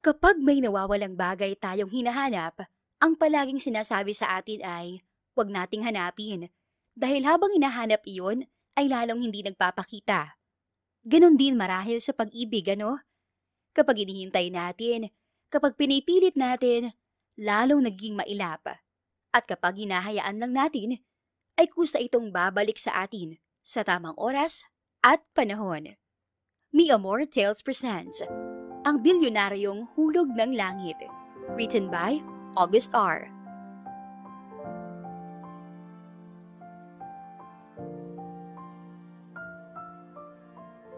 Kapag may nawawalang bagay tayong hinahanap, ang palaging sinasabi sa atin ay, huwag nating hanapin. Dahil habang hinahanap iyon, ay lalong hindi nagpapakita. Ganon din marahil sa pag-ibig, ano? Kapag hinihintay natin, kapag pinipilit natin, lalong naging mailap. At kapag hinahayaan lang natin, ay kusa itong babalik sa atin sa tamang oras at panahon. Mi Amor Tales presents Ang Bilyonaryong Hulog ng Langit. Written by August R.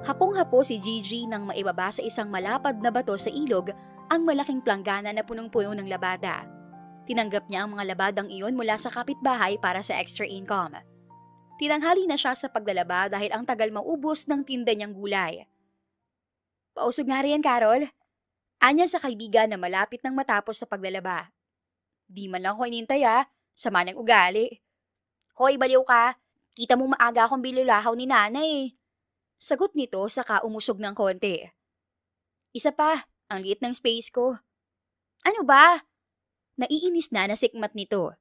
Hapong-hapo si Gigi nang maibaba sa isang malapad na bato sa ilog ang malaking planggana na punong-puno ng labada. Tinanggap niya ang mga labadang iyon mula sa kapitbahay para sa extra income. Tinanghali na siya sa paglalaba dahil ang tagal maubos ng tinda niyang gulay. Pausog nga riyan, Carol. Anya sa kaibigan na malapit nang matapos sa paglalaba. Di man lang ako inintay sama ng ugali. Hoy, baliw ka. Kita mo maaga akong bilulahaw ni nanay. Sagot nito saka umusog ng konti. Isa pa, ang liit ng space ko. Ano ba? Naiinis na nasikmat nito.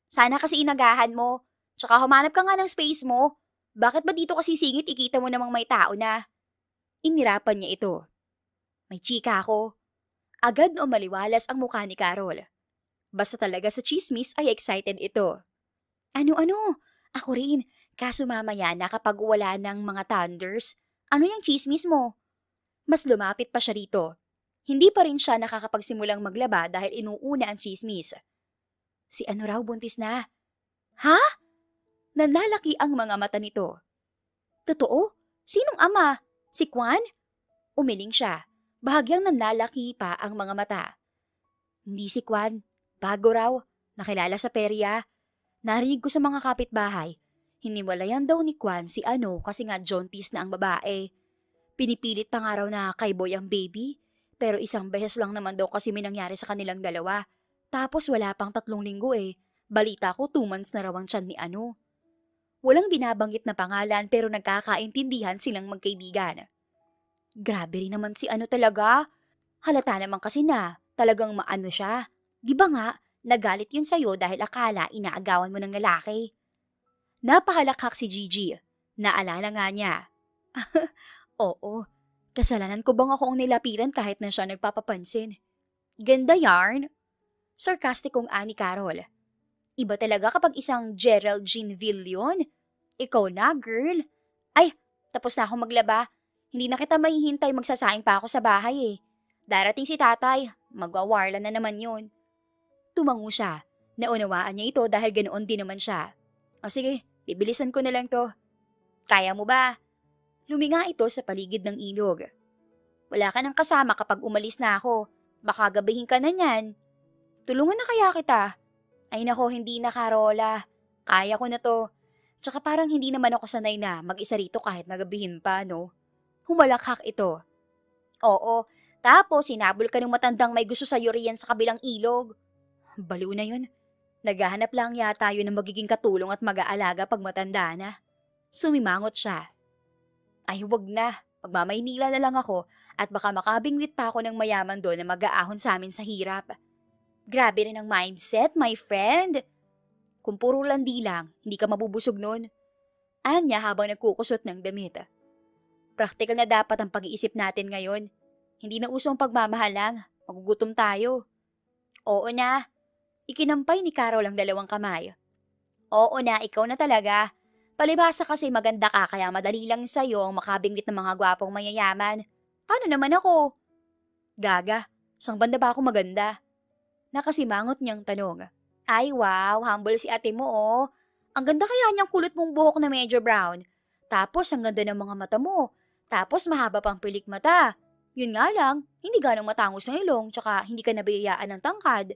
Sana kasi inagahan mo. Tsaka humanap ka nga ng space mo. Bakit ba dito kasi singit ikita mo namang may tao na? Inirapan niya ito. May chika ako. Agad o maliwalas ang mukha ni Carol. Basta talaga sa chismis ay excited ito. Ano? Ako rin. Kaso mamaya na kapag wala ng mga thunders, ano yung chismis mo? Mas lumapit pa siya rito. Hindi pa rin siya nakakapagsimulang maglaba dahil inuuna ang chismis. Si ano raw buntis na? Ha? Nanlalaki ang mga mata nito. Totoo? Sinong ama? Si Kwan? Umiling siya. Bahagyang nanlalaki pa ang mga mata. Hindi si Kwan. Bago raw. Nakilala sa perya. Narinig ko sa mga kapitbahay. Hiniwalayan daw ni Kwan si ano kasi nga jaundice na ang babae. Pinipilit pa nga raw na kay Boy ang baby. Pero isang beses lang naman daw kasi may nangyari sa kanilang dalawa. Tapos wala pang 3 linggo Balita ko 2 months na raw ang tiyan ni ano. Walang binabanggit na pangalan pero nagkakaintindihan silang magkaibigan. Grabe rin naman si ano talaga. Halata naman kasi na talagang maano siya. Di ba nga, nagalit yun sa'yo dahil akala inaagawan mo ng lalaki. Napahalakhak si Gigi. Naalala nga niya. Oo, kasalanan ko bang ako ang nilapitan kahit na siya nagpapapansin? Ganda yarn. Sarkastikong ani Carol. Iba talaga kapag isang Geraldine Villion. Ikaw na, girl. Ay, tapos na ako maglaba. Hindi na kita mahihintay, magsasaing pa ako sa bahay Darating si tatay, magwawarla na naman yun. Tumango siya. Naunawaan niya ito dahil ganoon din naman siya. O sige, bibilisan ko na lang to. Kaya mo ba? Luminga ito sa paligid ng ilog. Wala ka nang kasama kapag umalis na ako. Baka gabihin ka na niyan. Tulungan na kaya kita. Ay nako, hindi na, Carola. Kaya ko na to. Tsaka parang hindi naman ako sanay na mag-isa rito kahit nagabihin pa, no? Humalakhak ito. Oo, tapos sinabol ka ng matandang may gusto sa'yo riyan sa kabilang ilog. Baliw na yun. Naghahanap lang yata yun ng magiging katulong at mag-aalaga pag matanda na. Sumimangot siya. Ay wag na, magmamaynila na lang ako at baka makabingwit pa ako ng mayaman doon na mag-aahon sa amin sa hirap. Grabe rin ang mindset, my friend. Kung puro landi lang, hindi ka mabubusog nun. Anya habang nagkukusot ng damit. Praktikal na dapat ang pag-iisip natin ngayon. Hindi na usong pagmamahal lang, magugutom tayo. Oo na. Ikinampay ni Carol ang 2 kamay. Oo na, ikaw na talaga. Palibhasa kasi maganda ka kaya madali lang sa'yo ang makabingwit ng mga gwapong mayayaman. Paano naman ako? Gaga, sang banda ba ako maganda? Nakasimangot niyang tanong. Ay wow, humble si ate mo Ang ganda kaya niyang kulot mong buhok na medyo brown. Tapos ang ganda ng mga mata mo. Tapos mahaba pang pilik mata. Yun nga lang, hindi ganong matangos ng ilong tsaka hindi ka nabiyayaan ng tangkad.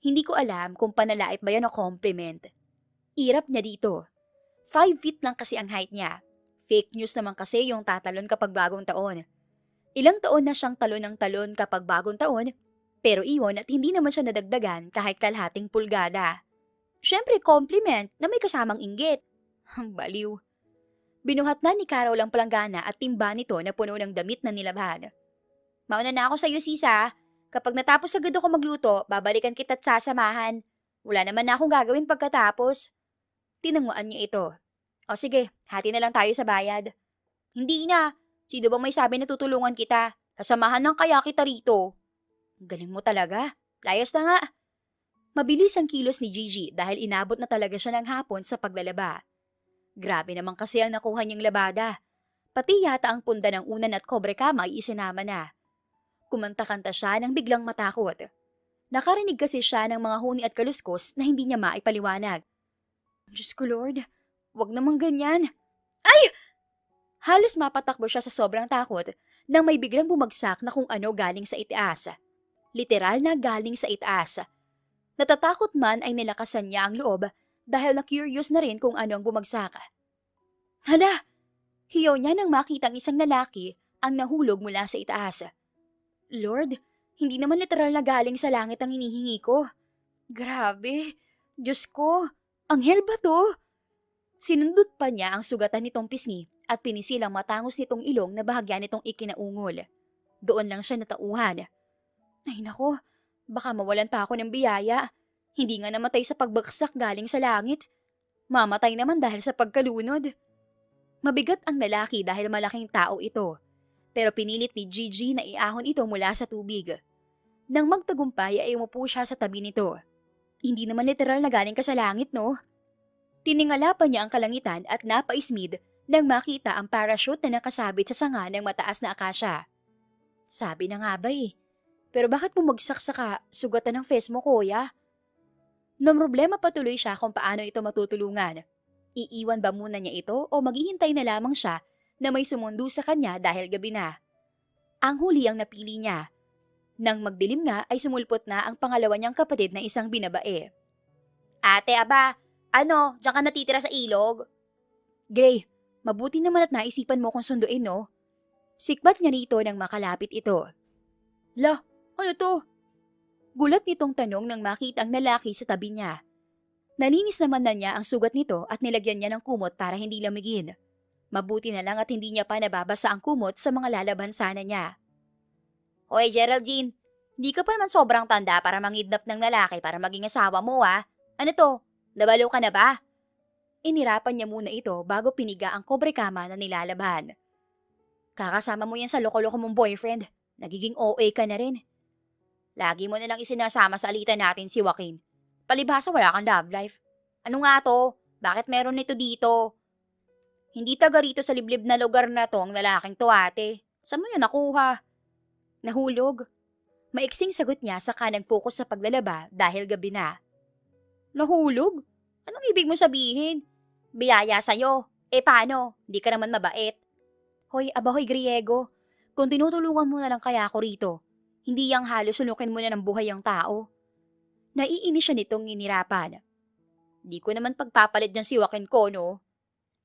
Hindi ko alam kung panalait ba yan o compliment. Irap niya dito. 5 feet lang kasi ang height niya. Fake news naman kasi yung tatalon kapag bagong taon. Ilang taon na siyang talon ng talon kapag bagong taon, pero iyon at hindi naman siya nadagdagan kahit kalahating pulgada. Siyempre compliment na may kasamang inggit. Baliw. Binuhat na ni Carol ang palanggana at timba nito na puno ng damit na nilabhan. Mauna na ako sa'yo, sis ha. Kapag natapos agad ako magluto, babalikan kita't sasamahan. Wala naman na akong gagawin pagkatapos. Tinanguan niya ito. O sige, hati na lang tayo sa bayad. Hindi na. Sino bang may sabi na tutulungan kita? Sasamahan ng kaya kita rito. Galing mo talaga. Layas na nga. Mabilis ang kilos ni Gigi dahil inabot na talaga siya ng hapon sa paglalaba. Grabe naman kasi ang nakuha niyang labada. Pati yata ang punda ng unan at kobre kama ay isinama na. Kumanta-kanta siya nang biglang matakot. Nakarinig kasi siya ng mga huni at kaluskos na hindi niya maipaliwanag. Diyos ko Lord, wag naman ganyan. Ay! Halos mapatakbo siya sa sobrang takot nang may biglang bumagsak na kung ano galing sa itaas. Literal na galing sa itaas. Natatakot man ay nilakasan niya ang loob dahil na-curious na rin kung ano ang bumagsak. Hala! Hiyaw niya nang makitang isang lalaki ang nahulog mula sa itaas. Lord, hindi naman literal na galing sa langit ang hinihingi ko. Grabe! Diyos ko! Anghel ba to? Sinundot pa niya ang sugatan nitong pisngi at pinisilang matangos nitong ilong na bahagya nitong ikinaungol. Doon lang siya natauhan. Ay nako, baka mawalan pa ako ng biyaya. Hindi nga namatay sa pagbagsak galing sa langit. Mamatay naman dahil sa pagkalunod. Mabigat ang lalaki dahil malaking tao ito. Pero pinilit ni Gigi na iahon ito mula sa tubig. Nang magtagumpay ay umupo siya sa tabi nito. Hindi naman literal na galing ka sa langit, no? Tiningala pa niya ang kalangitan at napaismid nang makita ang parachute na nakasabit sa sanga ng mataas na akasya. Sabi na nga ba eh. Pero bakit bumagsak sa sugatan ng face mo, kuya? Namroblema patuloy siya kung paano ito matutulungan. Iiwan ba muna niya ito o maghihintay na lamang siya na may sumundo sa kanya dahil gabi na? Ang huli ang napili niya. Nang magdilim nga ay sumulpot na ang pangalawa niyang kapatid na isang binabae. Ate, aba, diyan ka natitira sa ilog? Gray, mabuti naman at naisipan mo kung sunduin, no? Sikbat niya nito nang makalapit ito. Lah, ano to? Gulat nitong tanong nang makita ang lalaki sa tabi niya. Nalinis naman na niya ang sugat nito at nilagyan niya ng kumot para hindi lamigin. Mabuti na lang at hindi niya pa nababasa ang kumot sa mga lalabansana niya. Hoy Geraldine, hindi ka pa naman sobrang tanda para mangidnap ng lalaki para maging asawa mo ah. Ano to? Nabalo ka na ba? Inirapan niya muna ito bago piniga ang kobre kama na nilalaban. Kakasama mo yan sa loko-loko mong boyfriend. Nagiging OA ka na rin. Lagi mo nalang isinasama sa alitan natin si Joaquin. Palibhasa wala kang love life. Ano nga to? Bakit meron nito dito? Hindi taga rito sa liblib na lugar na to ang lalaking to ate. Saan mo yan nakuha? Nahulog. Maiksing sagot niya saka nag-focus sa paglalaba dahil gabi na. Nahulog? Anong ibig mo sabihin? Biyaya sa'yo. Paano? Hindi ka naman mabait. Hoy, abahoy Griego. Kung tinutulungan mo na lang kaya ako rito, hindi yang halos sulukin mo na ng buhay ang tao. Naiinis siya nitong inirapan. Di ko naman pagpapalit dyan si Joaquin ko, no?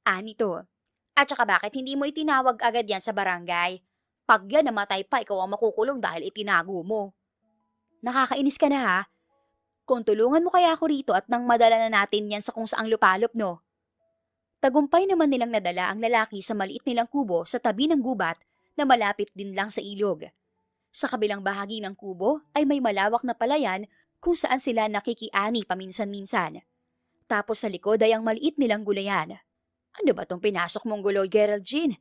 Anito. At saka bakit hindi mo itinawag agad yan sa barangay? Pag yan namatay pa, ikaw ang makukulong dahil itinago mo. Nakakainis ka na ha? Kung tulungan mo kaya ako rito at nang madala na natin yan sa kung saang lupalop, no? Tagumpay naman nilang nadala ang lalaki sa maliit nilang kubo sa tabi ng gubat na malapit din lang sa ilog. Sa kabilang bahagi ng kubo ay may malawak na palayan kung saan sila nakikiani paminsan-minsan. Tapos sa likod ay ang maliit nilang gulayan. Ano ba tong pinasok mong gulo, Geraldine?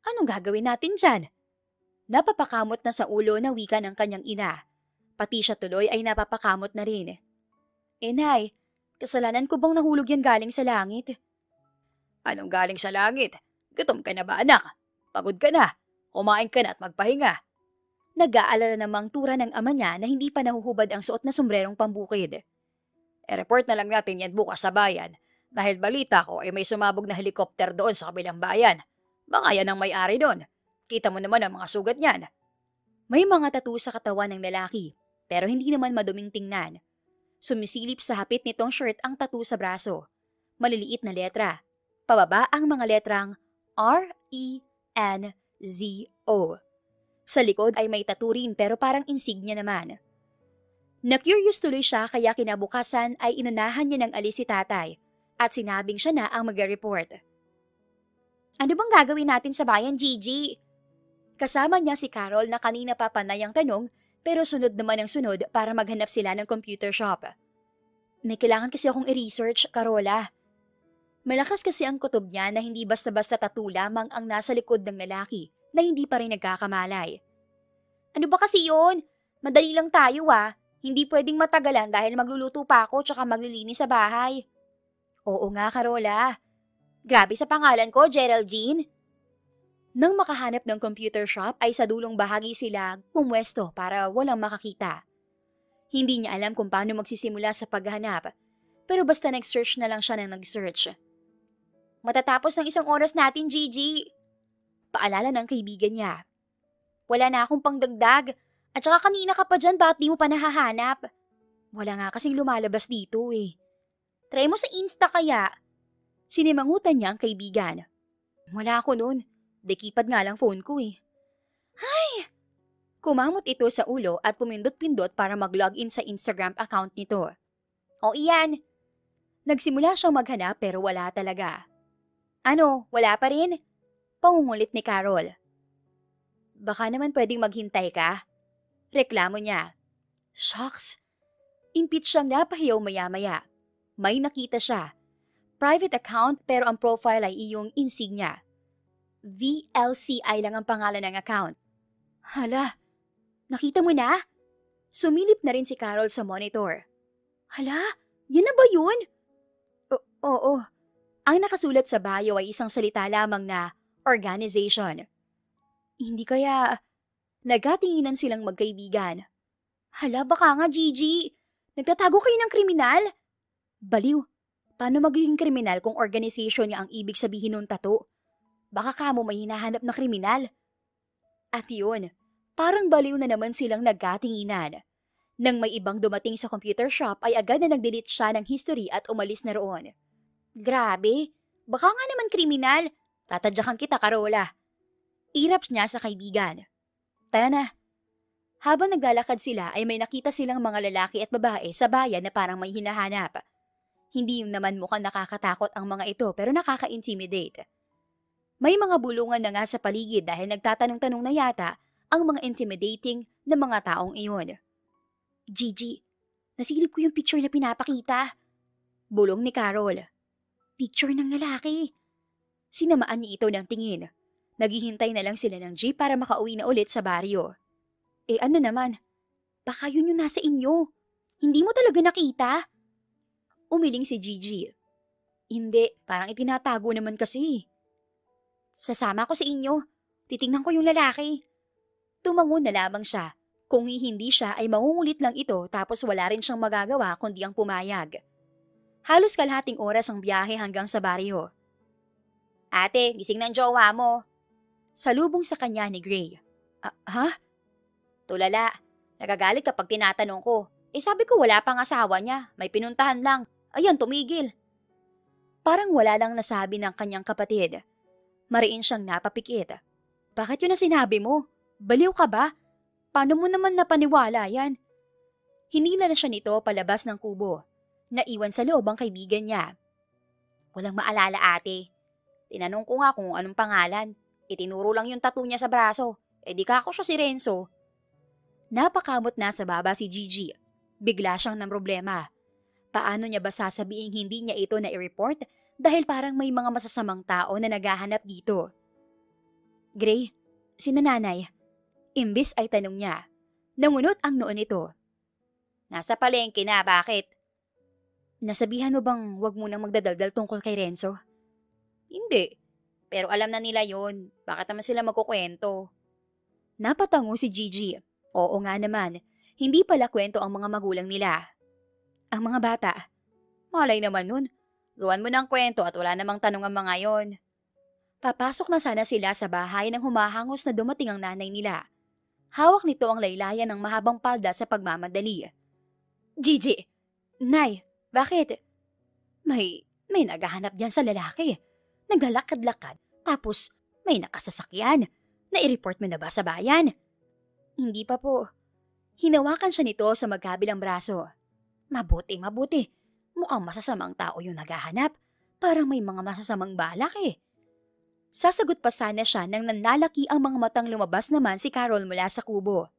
Anong gagawin natin dyan? Napapakamot na sa ulo na wika ng kanyang ina. Pati siya tuloy ay napapakamot na rin. Nay, kasalanan ko bang nahulog yan galing sa langit? Anong galing sa langit? Gutom ka na ba anak? Pagod ka na? Kumain ka na at magpahinga. Nag-aalala namang tura ng ama niya na hindi pa nahuhubad ang suot na sombrerong pambukid. Report na lang natin yan bukas sa bayan dahil balita ko ay may sumabog na helikopter doon sa kabilang bayan. Baka yan ang may-ari doon. Kita mo naman ang mga sugat niyan. May mga tattoo sa katawan ng lalaki pero hindi naman maduming tingnan. Sumisilip sa hapit nitong shirt ang tattoo sa braso. Maliliit na letra. Pababa ang mga letrang R-E-N-Z-O. Sa likod ay may tattoo rin pero parang insignia naman. Na-curious tuloy siya kaya kinabukasan ay inunahan niya ng alis si tatay at sinabing siya na ang mag-report. Ano bang gagawin natin sa bayan, Gigi? Kasama niya si Carol na kanina pa panay ang tanong pero sunod naman ang sunod para maghanap sila ng computer shop. May kailangan kasi akong i-research, Carola. Malakas kasi ang kutob niya na hindi basta-basta tattoo lamang ang nasa likod ng lalaki na hindi pa rin nagkakamalay. Ano ba kasi yun? Madali lang tayo ah. Hindi pwedeng matagalan dahil magluluto pa ako tsaka maglilinis sa bahay. Oo nga, Carola. Grabe sa pangalan ko, Geraldine. Nang makahanap ng computer shop ay sa dulong bahagi sila pumwesto para walang makakita. Hindi niya alam kung paano magsisimula sa paghahanap, pero basta nag-search na lang siya ng nag-search. Matatapos ng 1 oras natin, Gigi. Paalala ng kaibigan niya. Wala na akong pangdagdag, at saka kanina ka pa dyan, bakit di mo pa nahahanap? Wala nga kasing lumalabas dito eh. Try mo sa Insta kaya. Sinimangutan niya ang kaibigan. Wala ako nun. Dekipad nga lang phone ko eh. Ay! Kumamot ito sa ulo at pumindot-pindot para mag-login sa Instagram account nito. O iyan! Nagsimula siyang maghanap pero wala talaga. Ano, wala pa rin? Pangungulit ni Carol. Baka naman pwedeng maghintay ka? Reklamo niya. Shucks! Impit siyang napahiyaw maya-maya. May nakita siya. Private account pero ang profile ay iyong insignia. VLCI lang ang pangalan ng account. Hala, nakita mo na? Sumilip na rin si Carol sa monitor. Hala, yan na ba yun? Oo. Ang nakasulat sa bio ay isang salita lamang na organization. Hindi kaya nagatinginan silang magkaibigan. Hala, baka nga Gigi. Nagtatago kayo ng kriminal? Baliw, paano magiging kriminal kung organization niya ang ibig sabihin ng tattoo? Baka kamo may hinahanap na kriminal. At yun, parang baliw na naman silang nagkatinginan. Nang may ibang dumating sa computer shop ay agad na nag-delete siya ng history at umalis na roon. Grabe, baka nga naman kriminal. Tatadyakan kita, Carola. Irap niya sa kaibigan. Tara na. Habang naglalakad sila ay may nakita silang mga lalaki at babae sa bayan na parang may hinahanap. Hindi yung naman mukhang nakakatakot ang mga ito pero nakaka-intimidate. May mga bulungan na nga sa paligid dahil nagtatanong-tanong na yata ang mga intimidating na mga taong iyon. Gigi, nasilip ko yung picture na pinapakita. Bulong ni Carol. Picture ng lalaki. Sinamaan niya ito ng tingin. Naghihintay na lang sila ng jeep para makauwi na ulit sa baryo. Ano naman? Baka yun yung nasa inyo. Hindi mo talaga nakita? Umiling si Gigi. Hindi, parang itinatago naman kasi. Sasama ko sa inyo. Titingnan ko yung lalaki. Tumango na lamang siya. Kung hindi siya ay mangungulit lang ito tapos wala rin siyang magagawa kundi ang pumayag. Halos kalahating oras ang biyahe hanggang sa baryo. Ate, gising ng jowa mo. Salubong sa kanya ni Gray. Ha? Tulala, nagagalit kapag tinatanong ko. Sabi ko wala pang asawa niya, may pinuntahan lang. Ayan, tumigil. Parang wala lang nasabi ng kanyang kapatid. Mariin siyang napapikit. Bakit yun ang sinabi mo? Baliw ka ba? Paano mo naman napaniwala yan? Hinila na siya nito palabas ng kubo. Naiwan sa loob ang kaibigan niya. Walang maalala ate. Tinanong ko nga kung anong pangalan. Itinuro lang yung tattoo niya sa braso. Di ka ako siya si Renzo. Napakamot na sa baba si Gigi. Bigla siyang ng problema. Paano niya ba sasabihin hindi niya ito na i-report dahil parang may mga masasamang tao na naghahanap dito? Gray, si nanay. Imbis ay tanong niya. Nangunot ang noon nito. Nasa palengke na, bakit? Nasabihan mo bang wag mo nang magdadaldal tungkol kay Renzo? Hindi. Pero alam na nila yon. Bakit naman sila magkukwento? Napatango si Gigi. Oo nga naman. Hindi pala kwento ang mga magulang nila. Ang mga bata. Malay naman nun. Gawan mo ng kwento at wala namang tanong ang mga yon. Papasok na sana sila sa bahay nang humahangos na dumating ang nanay nila. Hawak nito ang laylayan ng mahabang palda sa pagmamadali. Gigi! Nay, bakit? May naghahanap diyan sa lalaki. Naglalakad-lakad, tapos may nakasasakyan. Na-i-report mo na ba sa bayan? Hindi pa po. Hinawakan siya nito sa magkabilang braso. Mabuti. Mukhang masasamang tao yung naghahanap. Parang may mga masasamang balak eh. Sasagot pa sana siya nang nanlalaki ang mga matang lumabas naman si Carol mula sa kubo.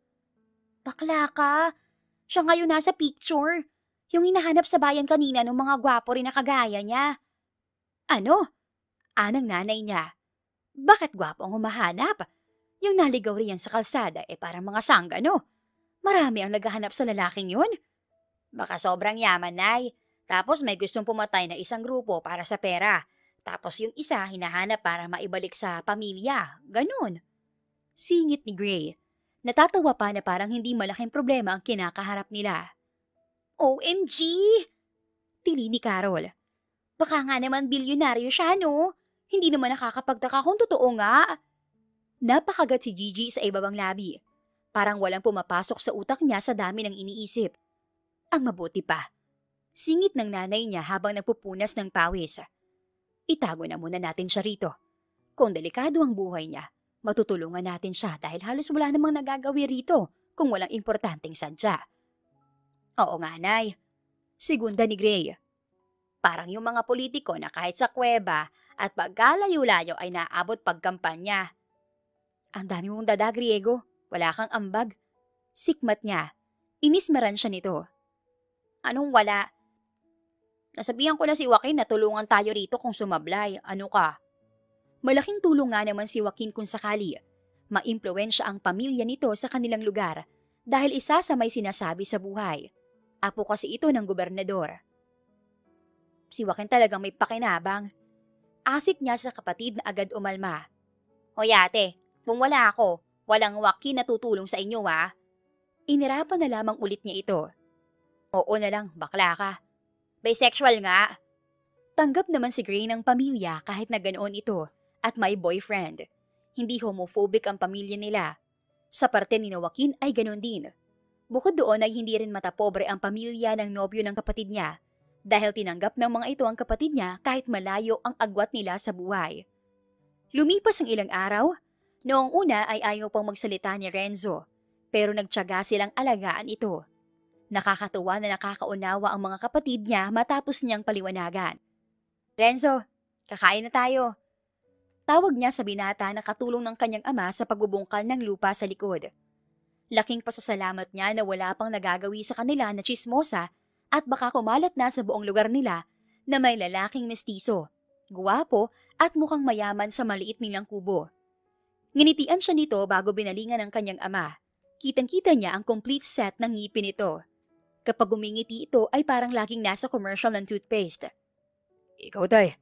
Bakla ka! Siya ngayon nasa picture. Yung hinahanap sa bayan kanina ng mga gwapo rin na kagaya niya. Ano? Anang nanay niya. Bakit gwapo ang humahanap? Yung naligaw riyan sa kalsada parang mga sanggano. Marami ang naghahanap sa lalaking yun. Baka sobrang yaman, Nay. Tapos may gustong pumatay na isang grupo para sa pera. Tapos yung isa hinahanap para maibalik sa pamilya. Ganun. Singit ni Gray. Natatawa pa na parang hindi malaking problema ang kinakaharap nila. OMG! Tili ni Carol. Baka nga naman bilyonaryo siya, no? Hindi naman nakakapagtaka kung totoo nga. Napakagat si Gigi sa ibabang labi. Parang walang pumapasok sa utak niya sa dami ng iniisip. Ang mabuti pa. Singit ng nanay niya habang nagpupunas ng pawis. Itago na muna natin siya rito. Kung delikado ang buhay niya, matutulungan natin siya dahil halos wala namang nagagawi rito kung walang importanteng sadya. Oo nga, Nay. Segunda ni Gray. Parang yung mga politiko na kahit sa kuweba at pagkalayo-layo ay naabot pagkampanya. Ang dami mong dada, Griego. Wala kang ambag. Sikmat niya. Inismeran siya nito. Anong wala? Nasabihan ko na si Joaquin na tulungan tayo rito kung sumablay. Ano ka? Malaking tulong nga naman si Joaquin kung sakali. Maimpluwensya ang pamilya nito sa kanilang lugar dahil isa sa may sinasabi sa buhay. Apo kasi ito ng gobernador. Si Joaquin talagang may pakinabang. Asik niya sa kapatid na agad umalma. Hoy ate, kung wala ako, walang Joaquin na tutulong sa inyo ha. Inirapan na lamang ulit niya ito. Oo na lang, bakla ka. Bisexual nga. Tanggap naman si Gray ng pamilya kahit na ganoon ito at may boyfriend. Hindi homophobic ang pamilya nila. Sa parte ni Joaquin ay ganoon din. Bukod doon ay hindi rin matapobre ang pamilya ng nobyo ng kapatid niya dahil tinanggap ng mga ito ang kapatid niya kahit malayo ang agwat nila sa buhay. Lumipas ang ilang araw, noong una ay ayaw pang magsalita ni Renzo pero nagtiyaga silang alagaan ito. Nakakatuwa na nakakaunawa ang mga kapatid niya matapos niyang paliwanagan. Renzo, kakain na tayo. Tawag niya sa binata na katulong ng kanyang ama sa pagbubungkal ng lupa sa likod. Laking pasasalamat niya na wala pang nagagawi sa kanila na tsismosa at baka kumalat na sa buong lugar nila na may lalaking mestizo, guwapo at mukhang mayaman sa maliit nilang kubo. Nginitian siya nito bago binalingan ng kanyang ama. Kitang-kita niya ang complete set ng ngipin nito. Kapag umingiti ito ay parang laging nasa commercial ng toothpaste. Ikaw tay.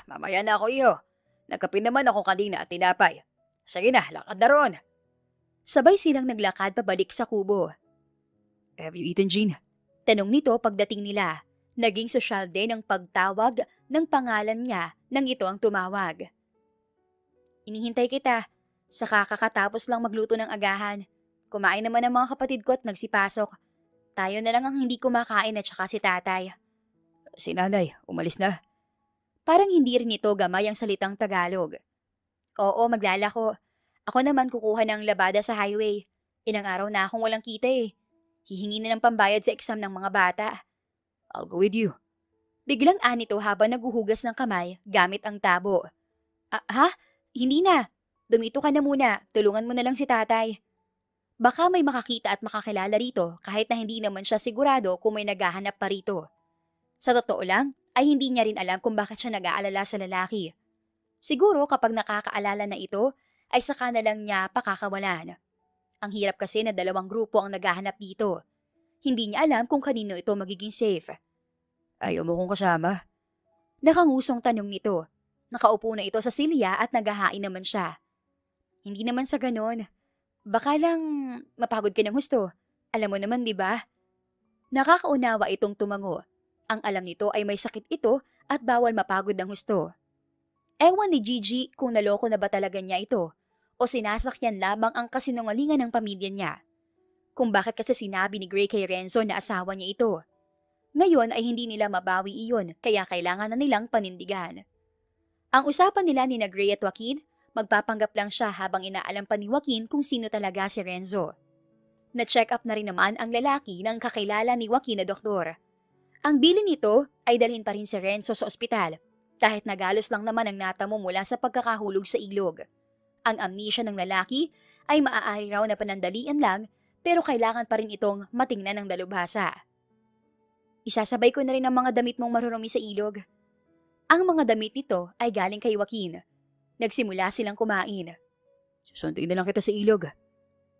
Mamaya na ako iyo. Nagkape naman ako kanina at tinapay. Sige na, lakad na ron. Sabay silang naglakad pabalik sa kubo. Have you eaten, Jean? Tanong nito pagdating nila. Naging sosyal din ang pagtawag ng pangalan niya nang ito ang tumawag. Inihintay kita. Saka kakatapos lang magluto ng agahan. Kumain naman ang mga kapatid ko at nagsipasok. Tayo na lang ang hindi kumakain at saka si tatay. Si nanay, umalis na. Parang hindi rin ito gamay ang salitang Tagalog. Oo, maglalako. Ako naman kukuha ng labada sa highway. Ilang araw na akong walang kita eh. Hihingi na ng pambayad sa exam ng mga bata. I'll go with you. Biglang anito habang naguhugas ng kamay gamit ang tabo. Ha? Hindi na. Dumito ka na muna. Tulungan mo na lang si tatay. Baka may makakita at makakilala rito kahit na hindi naman siya sigurado kung may naghahanap pa rito. Sa totoo lang, ay hindi niya rin alam kung bakit siya nag-aalala sa lalaki. Siguro kapag nakakaalala na ito, ay saka na lang niya pakakawalan. Ang hirap kasi na dalawang grupo ang naghahanap dito. Hindi niya alam kung kanino ito magiging safe. Ayaw mo kong kasama? Nakangusong tanong nito. Nakaupo na ito sa silya at naghahain naman siya. Hindi naman sa ganon. Baka lang mapagod ka ng husto. Alam mo naman, di ba? Nakakaunawa itong tumango. Ang alam nito ay may sakit ito at bawal mapagod ng husto. Ewan ni Gigi kung naloko na ba talaga niya ito o sinasakyan lamang ang kasinungalingan ng pamilya niya. Kung bakit kasi sinabi ni Gray kay Renzo na asawa niya ito. Ngayon ay hindi nila mabawi iyon kaya kailangan na nilang panindigan. Ang usapan nila ni Gray at Joaquin, magpapanggap lang siya habang inaalam pa ni Joaquin kung sino talaga si Renzo. Na-check up na rin naman ang lalaki ng kakilala ni Joaquin na doktor. Ang bilin nito ay dalhin pa rin si Renzo sa ospital kahit nagalos lang naman ang natamo mula sa pagkakahulog sa ilog. Ang amnesia ng lalaki ay maaari raw na panandalian lang pero kailangan pa rin itong matingnan ng dalubhasa. Isasabay ko na rin ang mga damit mong marurumi sa ilog. Ang mga damit nito ay galing kay Joaquin. Nagsimula silang kumain. Susunduin na lang kita sa ilog.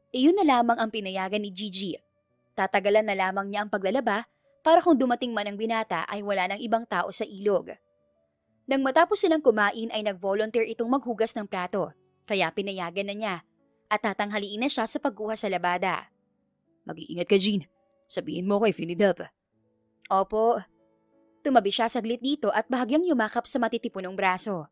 Iyon na lamang ang pinayagan ni Gigi. Tatagalan na lamang niya ang paglalaba para kung dumating man ang binata ay wala ng ibang tao sa ilog. Nang matapos silang kumain ay nag-volunteer itong maghugas ng plato, kaya pinayagan na niya at tatanghaliin na siya sa pagkuha sa labada. Mag-iingat ka, Jean. Sabihin mo kay Finidab. Opo. Tumabi siya saglit dito at bahagyang yumakap sa matitipunong braso.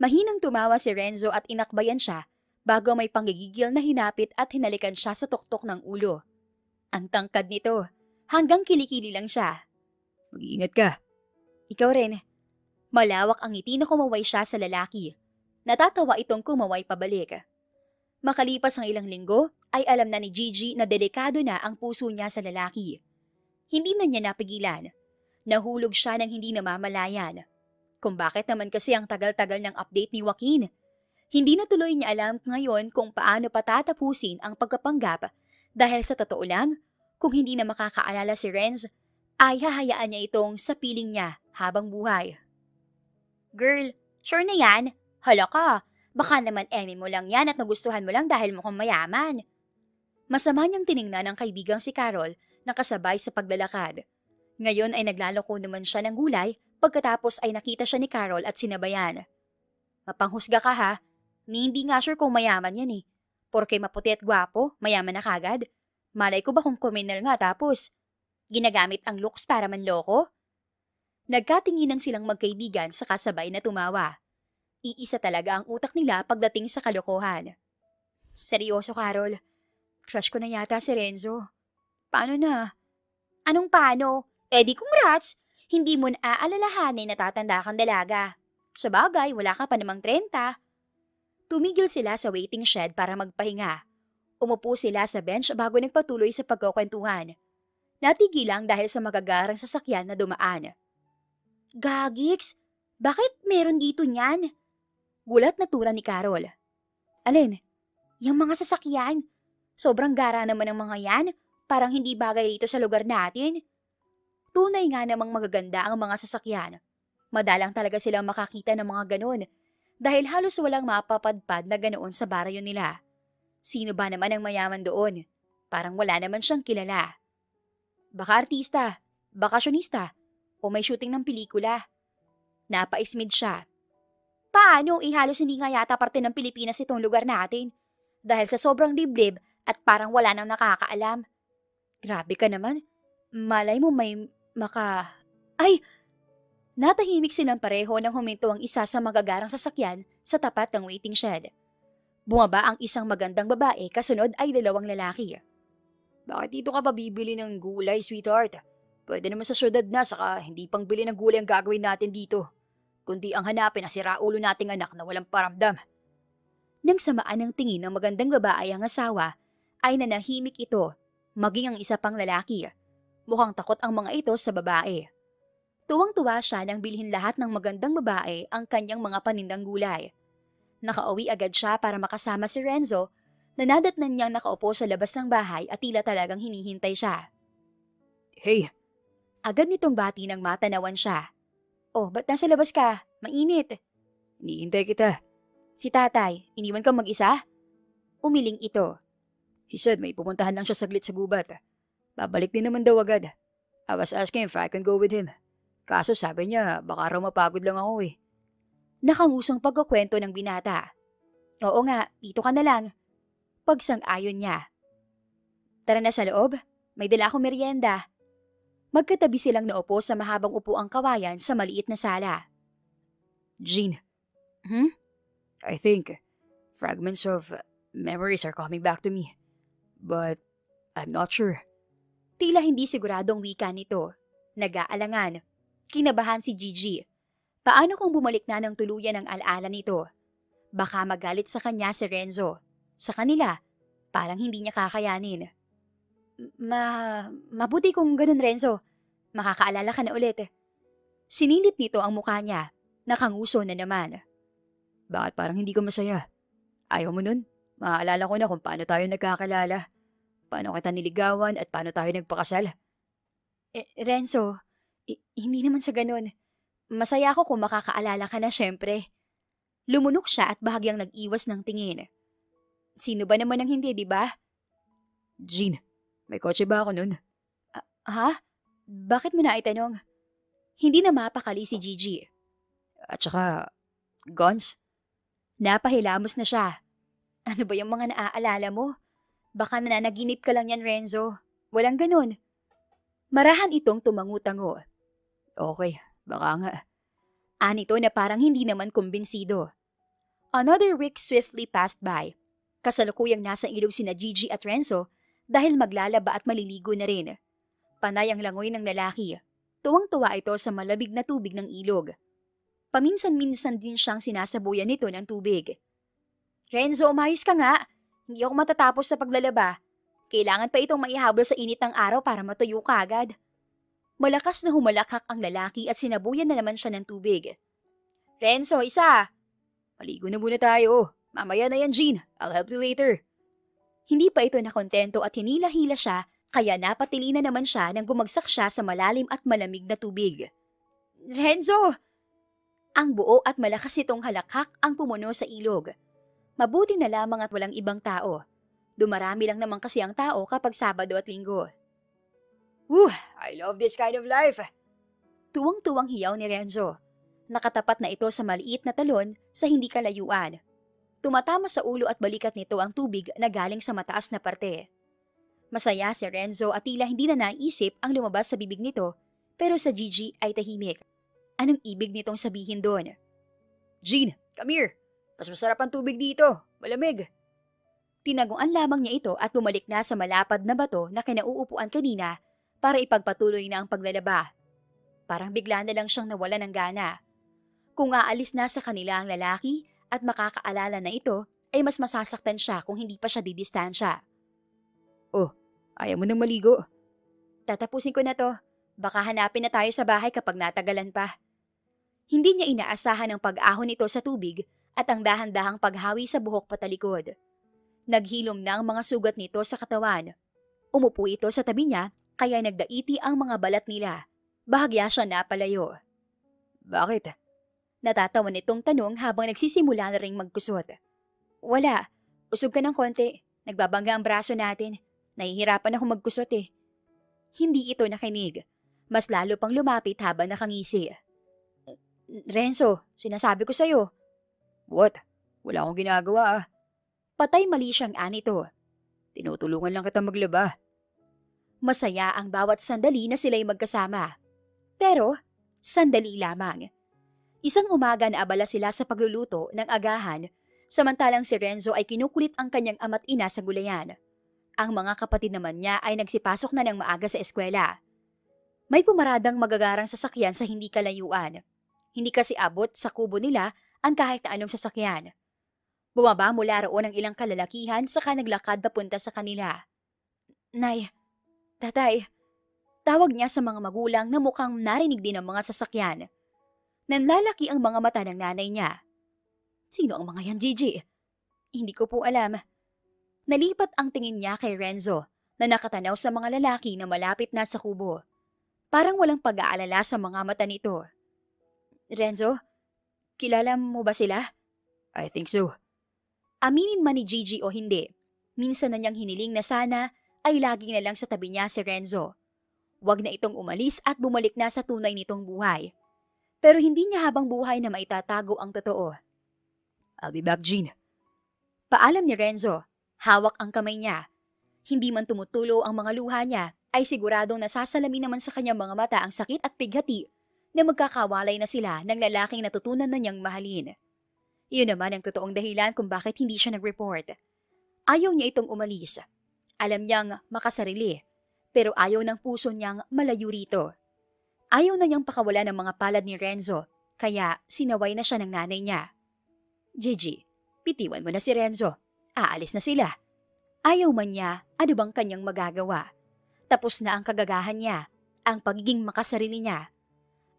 Mahinang tumawa si Renzo at inakbayan siya bago may panggigigil na hinapit at hinalikan siya sa tuktok ng ulo. Ang tangkad nito, hanggang kilikili lang siya. Mag-iingat ka. Ikaw rin. Malawak ang ngiti na kumaway siya sa lalaki. Natatawa itong kumaway pabalik. Makalipas ang ilang linggo, ay alam na ni Gigi na delikado na ang puso niya sa lalaki. Hindi na niya napigilan. Nahulog siya ng hindi namamalayan. Kung bakit naman kasi ang tagal-tagal ng update ni Joaquin. Hindi na tuloy niya alam ngayon kung paano patatapusin ang pagkapanggap dahil sa totoo lang, kung hindi na makakaalala si Renz, ay hahayaan niya itong sa piling niya habang buhay. Girl, sure na yan? Hala ka, baka naman eme mo lang yan at nagustuhan mo lang dahil mukhang mayaman. Masama niyang tiningnan ang kaibigang si Carol na kasabay sa paglalakad. Ngayon ay naglalako naman siya ng gulay pagkatapos ay nakita siya ni Carol at sinabayan. Mapanghusga ka ha, ni hindi nga sure kung mayaman yan eh. Porke maputi at gwapo, mayaman na kagad. Malay ko ba kung kriminal nga tapos ginagamit ang looks para manloko? Nagkatinginan silang magkaibigan sa kasabay na tumawa. Iisa talaga ang utak nila pagdating sa kalokohan. Seryoso, Carol. Crush ko na yata si Renzo. Paano na? Anong paano? Eh di congrats! Hindi mo na aalalahanin na tatanda kang dalaga. Sa bagay, wala ka pa namang 30. Tumigil sila sa waiting shed para magpahinga. Umupo sila sa bench bago nagpatuloy sa pagkukwentuhan. Natigil lang dahil sa magagarang sasakyan na dumaan. Gagiks, bakit meron dito niyan? Gulat na tura ni Carol. Alin? Yung mga sasakyan. Sobrang gara naman ng mga yan. Parang hindi bagay dito sa lugar natin. Tunay nga namang magaganda ang mga sasakyan. Madalang talaga silang makakita ng mga ganon. Dahil halos walang mapapadpad na ganoon sa baryo nila. Sino ba naman ang mayaman doon? Parang wala naman siyang kilala. Baka artista, bakasyonista, o may shooting ng pelikula. Napaismid siya. Paano halos hindi nga yata parte ng Pilipinas itong lugar natin? Dahil sa sobrang liblib at parang wala nang nakakaalam. Grabe ka naman. Malay mo may Ay! Natahimik silang pareho nang huminto ang isa sa magagarang sasakyan sa tapat ng waiting shed. Bumaba ang isang magandang babae, kasunod ay dalawang lalaki. Bakit dito ka pa bibili ng gulay, sweetheart? Pwede naman sa syudad na, saka hindi pang bili ng gulay ang gagawin natin dito. Kundi ang hanapin na siraulo nating anak na walang paramdam. Nang samaan ng tingin ng magandang babae ang asawa, ay nanahimik ito, maging ang isa pang lalaki. Mukhang takot ang mga ito sa babae. Tuwang-tuwa siya nang bilhin lahat ng magandang babae ang kanyang mga panindang gulay. Nakauwi agad siya para makasama si Renzo na nadatnan niyang nakaupo sa labas ng bahay at tila talagang hinihintay siya. Hey! Agad nitong bati ng matanawan siya. Oh, ba't nasa labas ka? Mainit. Hinihintay kita. Si tatay, iniwan kang mag-isa? Umiling ito. He said may pupuntahan lang siya saglit sa gubat. Babalik din naman daw agad. I was asking if I can go with him. Kaso sabi niya, baka raw mapagod lang ako eh. Nakangusong pagkukwento ng binata. Oo nga, dito ka na lang. Pagsang-ayon niya. Tara na sa loob, may dala akong merienda. Magkatabi silang naupo sa mahabang upuang kawayan sa maliit na sala. Jean. I think fragments of memories are coming back to me. But I'm not sure. Tila hindi siguradong wika nito. Nag-aalangan. Kinabahan si Gigi. Paano kung bumalik na ng tuluyan ang alaala nito? Baka magalit sa kanya si Renzo. Sa kanila, parang hindi niya kakayanin. Mabuti kung ganun, Renzo. Makakaalala ka na ulit. Sinilip nito ang mukha niya. Nakanguso na naman. Bakit parang hindi ka masaya? Ayaw mo nun? Maaalala ko na kung paano tayo nagkakalala. Paano kita niligawan at paano tayo nagpakasal. Renzo, hindi naman sa ganun. Masaya ako kung makakaalala ka na syempre. Lumunok siya at bahagyang nag-iwas ng tingin. Sino ba naman ang hindi, di ba? Jean, may kotse ba ako nun? Ha? Bakit mo na itanong? Hindi na mapakali si Gigi. At saka, guns? Napahilamos na siya. Ano ba yung mga naaalala mo? Baka nananaginip ka lang yan, Renzo. Walang ganun. Marahan itong tumangu-tango. Okay, baka nga. Anito na parang hindi naman kumbinsido. Another week swiftly passed by. Kasalukuyang nasa ilog sina Gigi at Renzo dahil maglalaba at maliligo na rin. Panay ang langoy ng lalaki. Tuwang-tuwa ito sa malamig na tubig ng ilog. Paminsan-minsan din siyang sinasabuyan nito ng tubig. Renzo, umayos ka nga. Hindi ako matatapos sa paglalaba. Kailangan pa itong maihabol sa init ng araw para matuyo ka agad. Malakas na humalakhak ang lalaki at sinabuyan na naman siya ng tubig. Renzo, isa! Maligo na muna tayo. Mamaya na yan, Jean. I'll help you later. Hindi pa ito nakontento at hinila-hila siya kaya napatili na naman siya nang bumagsak siya sa malalim at malamig na tubig. Renzo! Ang buo at malakas itong halakhak ang pumuno sa ilog. Mabuti na lamang at walang ibang tao. Dumarami lang naman kasi ang tao kapag Sabado at Linggo. I love this kind of life. Tuwang-tuwang hiyaw ni Renzo. Nakatapat na ito sa maliit na talon sa hindi kalayuan. Tumatama sa ulo at balikat nito ang tubig na galing sa mataas na parte. Masaya si Renzo at tila hindi na naisip ang lumabas sa bibig nito, pero sa Gigi ay tahimik. Anong ibig nitong sabihin doon? Jean, come here. Mas masarap ang tubig dito. Malamig. Tinaguan lamang niya ito at bumalik na sa malapad na bato na kinauupuan kanina para ipagpatuloy na ang paglalaba. Parang bigla na lang siyang nawala ng gana. Kung aalis na sa kanila ang lalaki at makakaalala na ito, ay mas masasaktan siya kung hindi pa siya didistansya. Oh, ayaw mo nang maligo? Tatapusin ko na to. Baka hanapin na tayo sa bahay kapag natagalan pa. Hindi niya inaasahan ang pag-ahon nito sa tubig at ang dahan-dahang paghawi sa buhok patalikod. Naghilom na ang mga sugat nito sa katawan. Umupo ito sa tabi niya kaya nagdaiti ang mga balat nila. Bahagya siya napalayo. Bakit? Natatawa nitong tanong habang nagsisimula na ring magkusot. Wala. Usog ka ng konti. Nagbabangga ang braso natin. Nahihirapan ako magkusot eh. Hindi ito nakinig. Mas lalo pang lumapit habang nakangisi. Renzo, sinasabi ko sa'yo. What? Wala akong ginagawa ah. Patay mali siyang anito. Tinutulungan lang kita maglaba. Masaya ang bawat sandali na sila'y magkasama. Pero, sandali lamang. Isang umaga na abala sila sa pagluluto ng agahan, samantalang si Renzo ay kinukulit ang kanyang ama't ina sa gulayan. Ang mga kapatid naman niya ay nagsipasok na ng maaga sa eskwela. May pumaradang magagarang sasakyan sa hindi kalayuan. Hindi kasi abot sa kubo nila ang kahit na anong sasakyan. Bumaba mula roon ang ilang kalalakihan saka naglakad papunta sa kanila. Nay, tatay, tawag niya sa mga magulang na mukhang narinig din ang mga sasakyan. Nanlalaki ang mga mata ng nanay niya. Sino ang mga yan, Gigi? Hindi ko po alam. Nalipat ang tingin niya kay Renzo na nakatanaw sa mga lalaki na malapit na sa kubo. Parang walang pag-aalala sa mga mata nito. Renzo, kilala mo ba sila? I think so. Aminin man ni Gigi o hindi, minsan na niyang hiniling na sana ay lagi na lang sa tabi niya si Renzo. Huwag na itong umalis at bumalik na sa tunay nitong buhay. Pero hindi niya habang buhay na maitatago ang totoo. I'll be back, Jean. Paalam ni Renzo. Hawak ang kamay niya. Hindi man tumutulo ang mga luha niya, ay siguradong nasasalamin naman sa kanyang mga mata ang sakit at pighati na magkakawalay na sila ng lalaking natutunan na niyang mahalin. Iyon naman ang totoong dahilan kung bakit hindi siya nag-report. Ayaw niya itong umalis. Alam niyang makasarili, pero ayaw ng puso niyang malayo rito. Ayaw na niyang pakawala ng mga palad ni Renzo, kaya sinaway na siya ng nanay niya. Gigi, pitiwan mo na si Renzo. Aalis na sila. Ayaw man niya, ano bang kanyang magagawa? Tapos na ang kagagahan niya, ang pagiging makasarili niya.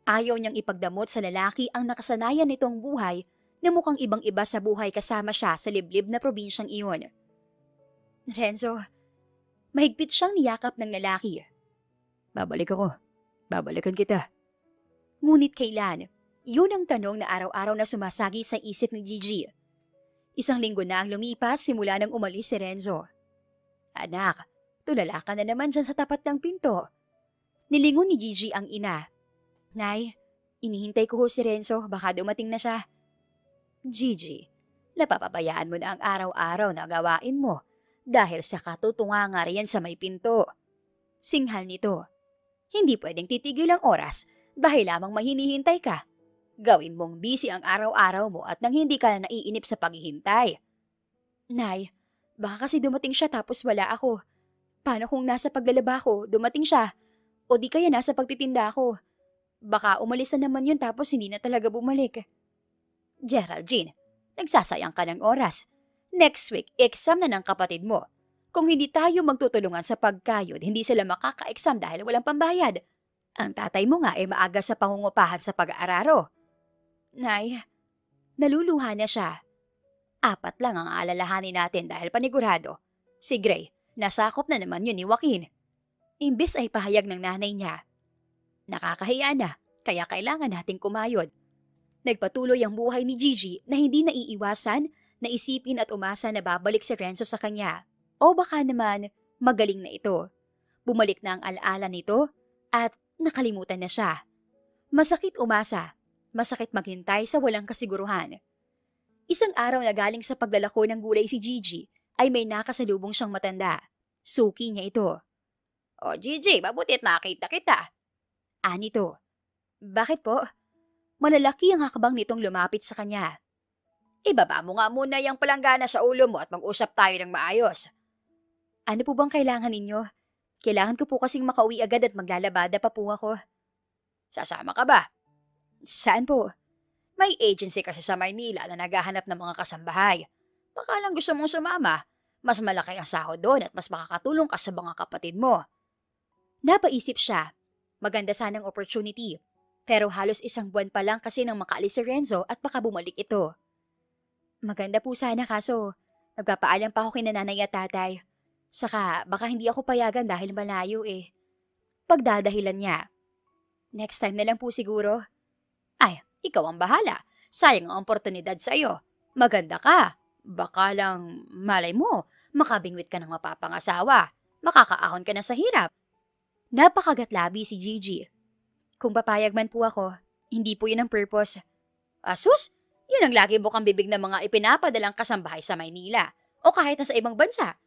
Ayaw niyang ipagdamot sa lalaki ang nakasanayan nitong buhay na mukhang ibang-iba sa buhay kasama siya sa liblib na probinsyang iyon. Renzo, mahigpit siyang niyakap ng lalaki. Babalik ako. Babalikan kita. Ngunit kailan? Yun ang tanong na araw-araw na sumasagi sa isip ni Gigi. Isang linggo na ang lumipas simula nang umalis si Renzo. Anak, tulala ka na naman dyan sa tapat ng pinto. Nilingon ni Gigi ang ina. Nay, inihintay ko ho si Renzo, baka dumating na siya. Gigi, napapabayaan mo na ang araw-araw na gawain mo dahil sa katutunganga riyan sa may pinto. Singhal nito. Hindi pwedeng titigil ang oras dahil lamang may hinihintay ka. Gawin mong busy ang araw-araw mo at nang hindi ka na naiinip sa paghihintay. Nay, baka kasi dumating siya tapos wala ako. Paano kung nasa paglalaba ko, dumating siya? O di kaya nasa pagtitinda ako? Baka umalis na naman yun tapos hindi na talaga bumalik. Geraldine, nagsasayang ka ng oras. Next week, exam na ng kapatid mo. Kung hindi tayo magtutulungan sa pagkayod, hindi sila makaka-exam dahil walang pambayad. Ang tatay mo nga ay maaga sa pangungupahan sa pag-aararo. Nay, naluluha na siya. 4 lang ang aalalahanin natin dahil panigurado. Si Gray, nasakop na naman yun ni Joaquin. Imbis ay pahayag ng nanay niya. Nakakahiya na, kaya kailangan nating kumayod. Nagpatuloy ang buhay ni Gigi na hindi naiiwasan na isipin at umasa na babalik si Renzo sa kanya. O baka naman, magaling na ito. Bumalik na ang alaala nito at nakalimutan na siya. Masakit umasa, masakit maghintay sa walang kasiguruhan. Isang araw na galing sa paglalako ng gulay si Gigi ay may nakasalubong siyang matanda. Suki niya ito. O Gigi, mabutit nakita kita. Anito. Bakit po? Malalaki ang hakbang nitong lumapit sa kanya. Ibaba mo nga muna yung palanggana sa ulo mo at mag-usap tayo ng maayos. Ano po bang kailangan ninyo? Kailangan ko po kasing makauwi agad at maglalabada pa po ako. Sasama ka ba? Saan po? May agency kasi sa Maynila na naghahanap ng mga kasambahay. Baka lang gusto mong sumama. Mas malaki ang sahod doon at mas makakatulong ka sa mga kapatid mo. Napaisip siya. Maganda sanang opportunity. Pero halos 1 buwan pa lang kasi nang makaalis si Renzo at baka bumalik ito. Maganda po sana kaso nagpapaalam pa ako kina nanay at tatay. Saka baka hindi ako payagan dahil malayo eh. Pagdadahilan niya. Next time na lang po siguro. Ay, ikaw ang bahala. Sayang ang oportunidad sa iyo. Maganda ka. Baka lang, malay mo, makabingwit ka ng mapapangasawa. Makakaahon ka na sa hirap. Napakagatlabi si Gigi. Kung papayag man po ako, hindi po yun ang purpose. Asus, yun ang lagi bukang bibig ng mga ipinapadalang kasambahay sa Maynila o kahit na sa ibang bansa.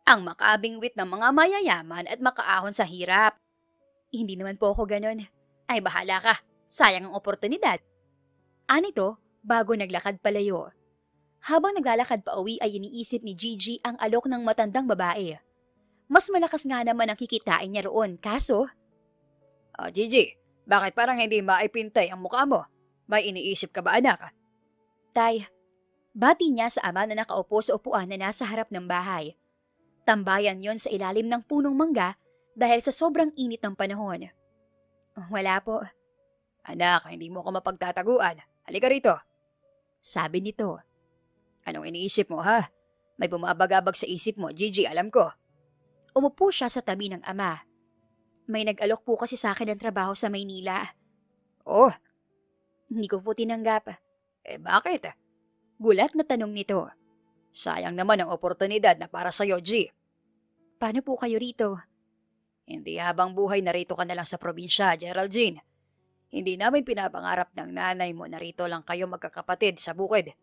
Ang makabingwit ng mga mayayaman at makaahon sa hirap. Hindi naman po ako ganun. Ay bahala ka, sayang ang oportunidad. Anito, bago naglakad palayo. Habang naglalakad pa uwi ay iniisip ni Gigi ang alok ng matandang babae. Mas malakas nga naman ang kikitain niya roon, kaso... Gigi, bakit parang hindi maipintay ang mukha mo? May iniisip ka ba anak? Tay, bati niya sa ama na nakaupo sa upuan na nasa harap ng bahay. Tambayan yon sa ilalim ng punong mangga dahil sa sobrang init ng panahon. Wala po. Anak, hindi mo ko mapagtataguan. Halika rito. Sabi nito. Anong iniisip mo ha? May bumabagabag sa isip mo, Gigi, alam ko. Umupo siya sa tabi ng ama. May nag-alok po kasi sa akin ng trabaho sa Maynila. Oh, hindi ko po tinanggap. Bakit? Gulat na tanong nito. Sayang naman ang oportunidad na para sa'yo, G. Paano po kayo rito? Hindi habang buhay narito ka na lang sa probinsya, Geraldine. Hindi namin pinapangarap ng nanay mo na rito lang kayo magkakapatid sa bukid.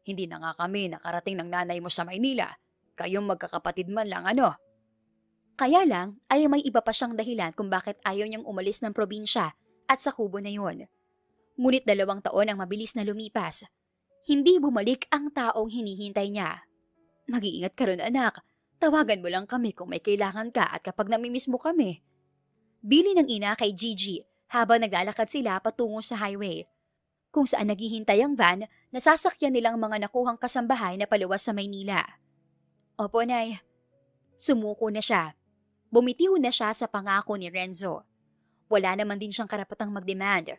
Hindi na nga kami nakarating ng nanay mo sa Maynila. Kayong magkakapatid man lang ano. Kaya lang ay may iba pa siyang dahilan kung bakit ayaw niyang umalis ng probinsya at sa kubo na yon. Ngunit 2 taon ang mabilis na lumipas. Hindi bumalik ang taong hinihintay niya. Mag-iingat ka ron anak. Tawagan mo lang kami kung may kailangan ka at kapag namimiss mo kami. Bili ng ina kay Gigi habang naglalakad sila patungo sa highway. Kung saan naghihintay ang van na sasakyan nilang mga nakuhang kasambahay na paluwas sa Maynila. Opo, Nay. Sumuko na siya. Bumitiw na siya sa pangako ni Renzo. Wala naman din siyang karapatang mag-demand.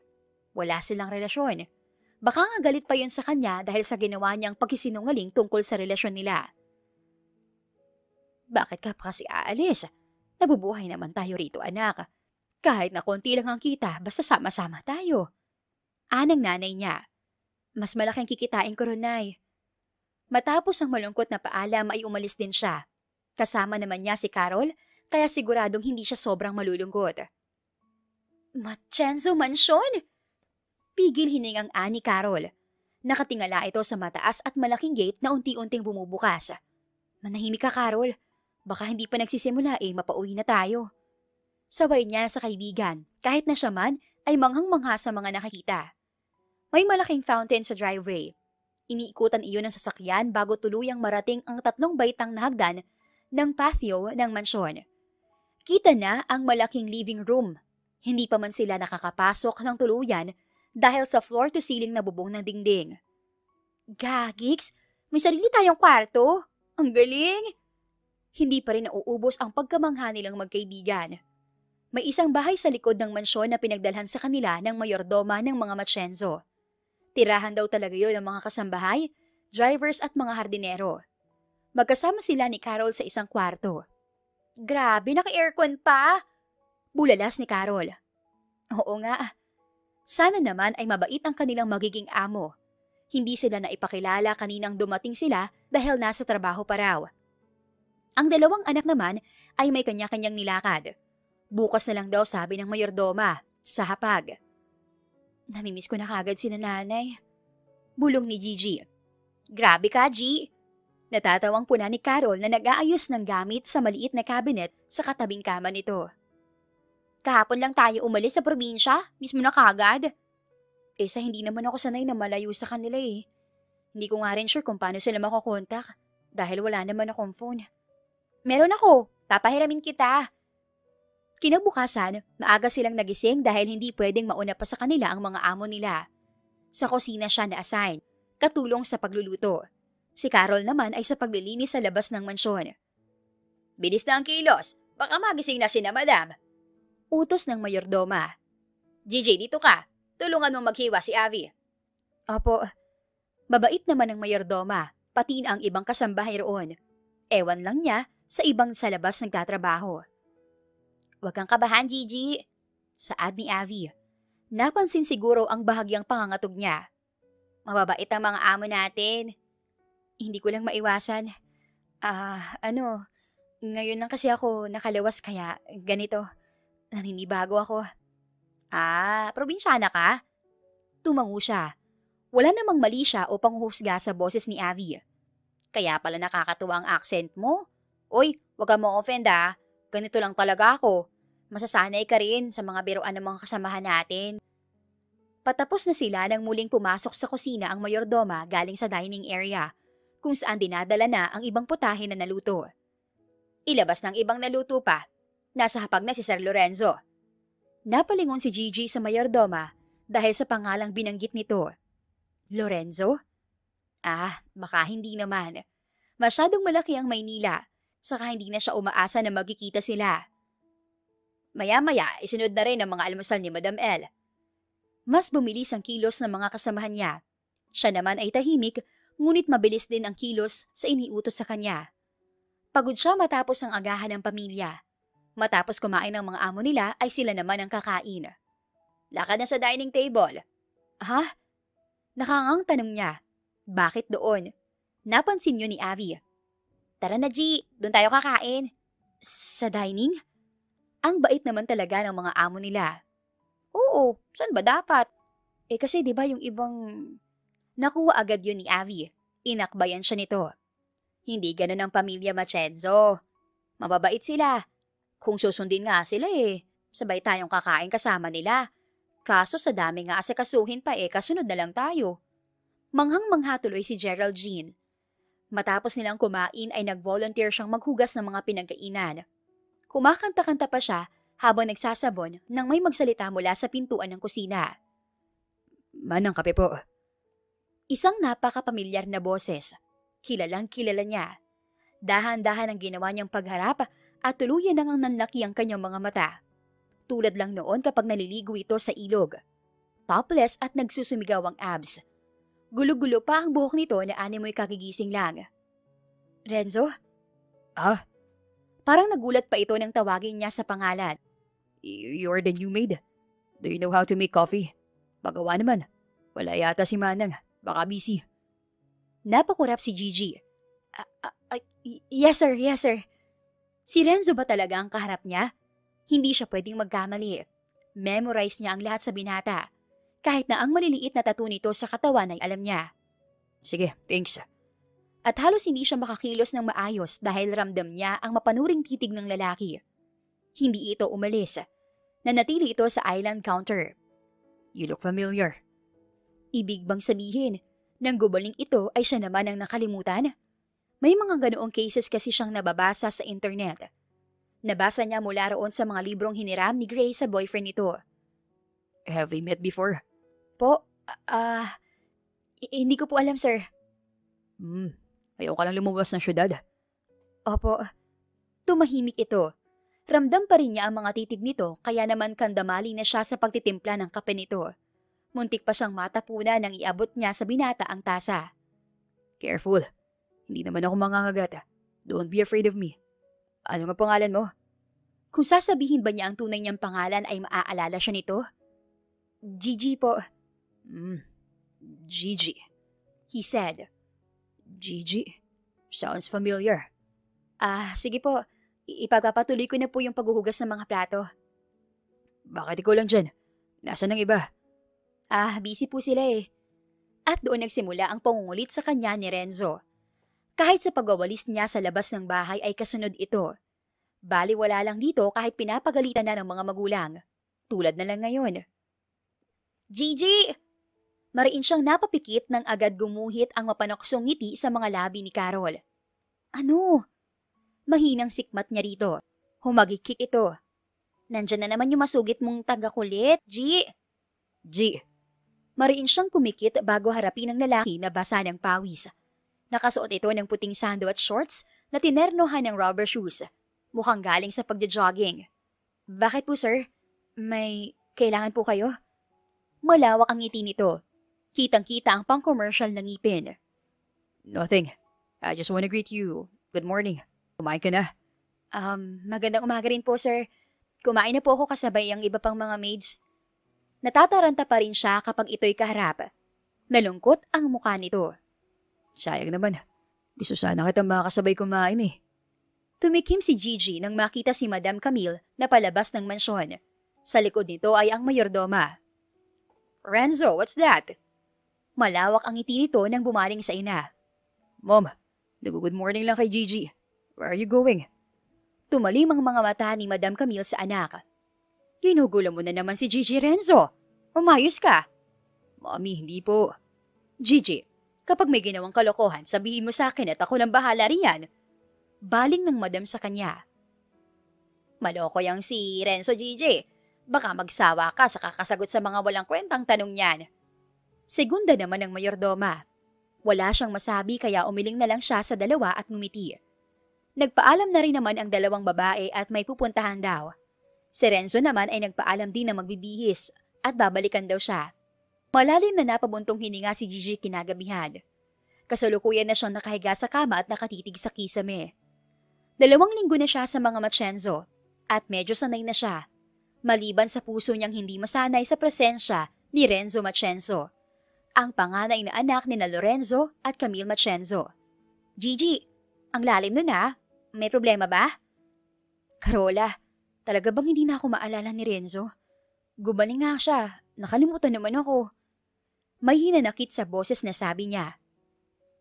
Wala silang relasyon. Baka nga galit pa yun sa kanya dahil sa ginawa niyang pagkisinungaling tungkol sa relasyon nila. Bakit ka pa kasi aalis? Nabubuhay naman tayo rito, anak. Kahit na konti lang ang kita, basta sama-sama tayo. Anang nanay niya. Mas malaking kikitain ko ron, Nay. Matapos ang malungkot na paalam ay umalis din siya. Kasama naman niya si Carol, kaya siguradong hindi siya sobrang malulungkot. Machenzo Mansion? Pigil hiningang ani Carol. Nakatingala ito sa mataas at malaking gate na unti-unting bumubukas. Manahimik ka, Carol. Baka hindi pa nagsisimula mapauwi na tayo. Sabay niya sa kaibigan, kahit na siya man ay manghang-mangha sa mga nakakita. May malaking fountain sa driveway. Iniikutan iyon ng sasakyan bago tuluyang marating ang 3 baitang na hagdan ng patio ng mansyon. Kita na ang malaking living room. Hindi pa man sila nakakapasok ng tuluyan dahil sa floor-to-ceiling na bubong ng dingding. Gagiks, may sarili tayong kwarto. Ang galing! Hindi pa rin nauubos ang pagkamangha nilang magkaibigan. May isang bahay sa likod ng mansyon na pinagdalhan sa kanila ng mayordoma ng mga Machenzo. Tirahan daw talaga yun ng mga kasambahay, drivers at mga hardinero. Magkasama sila ni Carol sa isang kwarto. Grabe, naka-aircon pa! Bulalas ni Carol. Oo nga. Sana naman ay mabait ang kanilang magiging amo. Hindi sila naipakilala kaninang dumating sila dahil nasa trabaho pa raw. Ang 2 anak naman ay may kanya-kanyang nilakad. Bukas na lang daw sabi ng mayordoma, sa hapag. Namimiss ko na kagad si nanay. Bulong ni Gigi. Grabe ka, G! Natatawang puna ni Carol na nag-aayos ng gamit sa maliit na cabinet sa katabing kama nito. Kahapon lang tayo umalis sa probinsya, mismo na kagad. Sa hindi naman ako sanay na malayo sa kanila Hindi ko nga rin sure kung paano sila makokontak dahil wala naman akong phone. Meron ako, papahiramin kita. Kinabukasan, maaga silang nagising dahil hindi pwedeng mauna pa sa kanila ang mga amo nila. Sa kusina siya na-assign, katulong sa pagluluto. Si Carol naman ay sa paglilinis sa labas ng mansyon. Bilis na ang kilos, baka magising na si na madam. Utos ng mayordoma. Gigi, dito ka. Tulungan mong maghiwa si Avi. Opo. Babait naman ng mayordoma, pati na ang ibang kasambahay roon. Ewan lang niya sa ibang sa labas nagtatrabaho. Huwag kang kabahan, Gigi. Saad ni Avi. Napansin siguro ang bahagyang pangangatog niya. Mababait ang mga amo natin. Hindi ko lang maiwasan. Ngayon lang kasi ako nakalawas kaya ganito. Naninibago ako. Probinsyana ka? Tumango siya. Wala namang mali siya o panghuhusga sa boses ni Avi. Kaya pala nakakatuwa ang accent mo. Oy, wag kang ma-offend Ganito lang talaga ako. Masasanay ka rin sa mga biruan ng mga kasamahan natin. Patapos na sila nang muling pumasok sa kusina ang mayordoma galing sa dining area, kung saan dinadala na ang ibang putahe na naluto. Ilabas ng ibang naluto pa. Nasa hapag na si Sir Lorenzo. Napalingon si Gigi sa mayordoma dahil sa pangalang binanggit nito. Lorenzo? Baka hindi naman. Masyadong malaki ang Maynila, saka hindi na siya umaasa na magkikita sila. Maya-maya, isunod na rin ang mga almusal ni Madam L. Mas bumilis ang kilos ng mga kasamahan niya. Siya naman ay tahimik, ngunit mabilis din ang kilos sa iniutos sa kanya. Pagod siya matapos ang agahan ng pamilya. Matapos kumain ng mga amo nila ay sila naman ang kakain. Lakad na sa dining table. Nakangang tanong niya. Bakit doon? Napansin niyo ni Avi. Tara na, G, doon tayo kakain. Sa dining? Ang bait naman talaga ng mga amo nila. Oo, saan ba dapat? Kasi di ba yung ibang... Nakuha agad yun ni Avi. Inakbayan siya nito. Hindi ganun ang pamilya Machenzo. Mababait sila. Kung susundin nga sila sabay tayong kakain kasama nila. Kaso sa dami nga asikasuhin pa kasunod na lang tayo. Manghang-mangha tuloy si Geraldine. Matapos nilang kumain ay nag-volunteer siyang maghugas ng mga pinagkainan. Kumakanta-kanta pa siya habang nagsasabon nang may magsalita mula sa pintuan ng kusina. Manang kape po. Isang napakapamilyar na boses. Kilalang kilala niya. Dahan-dahan ang ginawa niyang pagharap at tuluyan nang nanlaki ang kanyang mga mata. Tulad lang noon kapag naliligo ito sa ilog. topless at nagsusumigaw ang abs. Gulo-gulo pa ang buhok nito na animoy kagigising lang. Renzo? Ah, Parang nagulat pa ito nang tawagin niya sa pangalan. you're the new maid? Do you know how to make coffee? Pagawa naman. Wala yata si Manang. Baka busy. Napakurap si Gigi. Yes sir, yes sir. Si Renzo ba talaga ang kaharap niya? Hindi siya pwedeng magkamali. Memorize niya ang lahat sa binata. Kahit na ang maliliit na tattoo nito sa katawan ay alam niya. Sige, thanks. At halos hindi siya makakilos ng maayos dahil ramdam niya ang mapanuring titig ng lalaki. Hindi ito umalis. Nanatili ito sa island counter. You look familiar. Ibig bang sabihin, nang gubaling ito ay siya naman ang nakalimutan? May mga ganoong cases kasi siyang nababasa sa internet. Nabasa niya mula roon sa mga librong hiniram ni Gray sa boyfriend nito. Have we met before? Po, hindi ko po alam sir. Ayaw ka lang lumabas ng syudad. Opo. Tumahimik ito. Ramdam pa rin niya ang mga titig nito kaya naman kandamali na siya sa pagtitimpla ng kape nito. Muntik pa siyang matapunan nang iabot niya sa binata ang tasa. Careful. Hindi naman ako mangangagat. Don't be afraid of me. Ano nga pangalan mo? Kung sasabihin ba niya ang tunay niyang pangalan ay maaalala siya nito? Gigi po. Gigi. He said. Gigi? Sounds familiar. Sige po. Ipagpapatuloy ko na po yung paghuhugas ng mga plato. Bakit ikaw lang dyan? Nasaan ang iba? Busy po sila eh. At doon nagsimula ang pangungulit sa kanya ni Renzo. Kahit sa pagwawalis niya sa labas ng bahay ay kasunod ito. Baliwala lang dito kahit pinapagalitan na ng mga magulang. Tulad na lang ngayon. Gigi! Mariin siyang napapikit nang agad gumuhit ang mapanoksong ngiti sa mga labi ni Carol. Ano? Mahinang sikmat niya rito. Humagikik ito. Nandyan na naman yung masugit mong tagakulit, G. Mariin siyang kumikit bago harapin ang lalaki na basa ng pawis. Nakasuot ito ng puting sando at shorts na tinernohan ng rubber shoes. Mukhang galing sa pagja-jogging. Bakit po sir? May kailangan po kayo? Malawak ang ngiti nito. Kitang-kita ang pang-commercial na ngipin. Nothing. I just want to greet you. Good morning. Kumain ka na? Magandang umaga rin po sir. Kumain na po ako kasabay ang iba pang mga maids. Natataranta pa rin siya kapag ito'y kaharap. Nalungkot ang mukha nito. Sayang naman. Gusto sana kitang makasabay kumain eh. Tumikim si Gigi nang makita si Madam Camille na palabas ng mansyon. Sa likod nito ay ang mayordoma. Renzo, what's that? Malawak ang ngiti nito nang bumaling sa ina. Mom, nag-good morning lang kay Gigi. Where are you going? Tumalim ang mga mata ni Madam Camille sa anak. Ginugulo mo na naman si Gigi, Renzo. Umayos ka. Mommy, hindi po. Gigi, kapag may ginawang kalokohan, sabihin mo sa akin at ako nang bahala riyan. Baling ng madam sa kanya. Maloko yang si Renzo, Gigi. Baka magsawa ka sa kakasagot sa mga walang kwentang tanong niyan. Segunda naman ng mayordoma. Wala siyang masabi kaya umiling na lang siya sa dalawa at ngumiti. Nagpaalam na rin naman ang dalawang babae at may pupuntahan daw. Si Renzo naman ay nagpaalam din na magbibihis at babalikan daw siya. Malalim na napabuntong hininga si Gigi kinagabihan. Kasalukuyan na siyang nakahiga sa kama at nakatitig sa kisame. 2 linggo na siya sa mga Machenzo at medyo sanay na siya. Maliban sa puso niyang hindi masanay sa presensya ni Renzo Machenzo, ang panganay na anak ni na Lorenzo at Camille Machenzo. Gigi, ang lalim nun ah. May problema ba? Carola, talaga bang hindi na ako maalala ni Renzo? Gumaling nga siya. Nakalimutan naman ako. May hinanakit sa boses na sabi niya.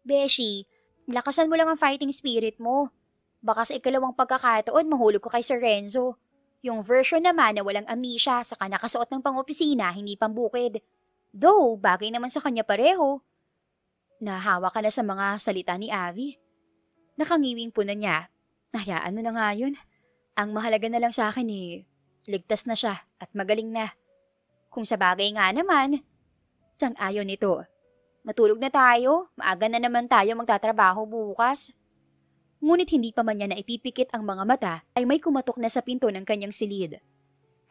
Beshi, lakasan mo lang ang fighting spirit mo. Baka sa ikalawang pagkakataon mahulog ko kay Sir Renzo. Yung version naman na walang amnesia saka nakasuot ng pang-opisina, hindi pambukid. Though, bagay naman sa kanya pareho. Nahawa ka na sa mga salita ni Avi. Nakangiwing po na niya. Hayaan mo na nga yun. Ang mahalaga na lang sa akin ligtas na siya at magaling na. Kung sa bagay nga naman, sang-ayon nito. Matulog na tayo, maaga na naman tayo magtatrabaho bukas. Ngunit hindi pa man niya naipipikit ang mga mata ay may kumatok na sa pinto ng kanyang silid.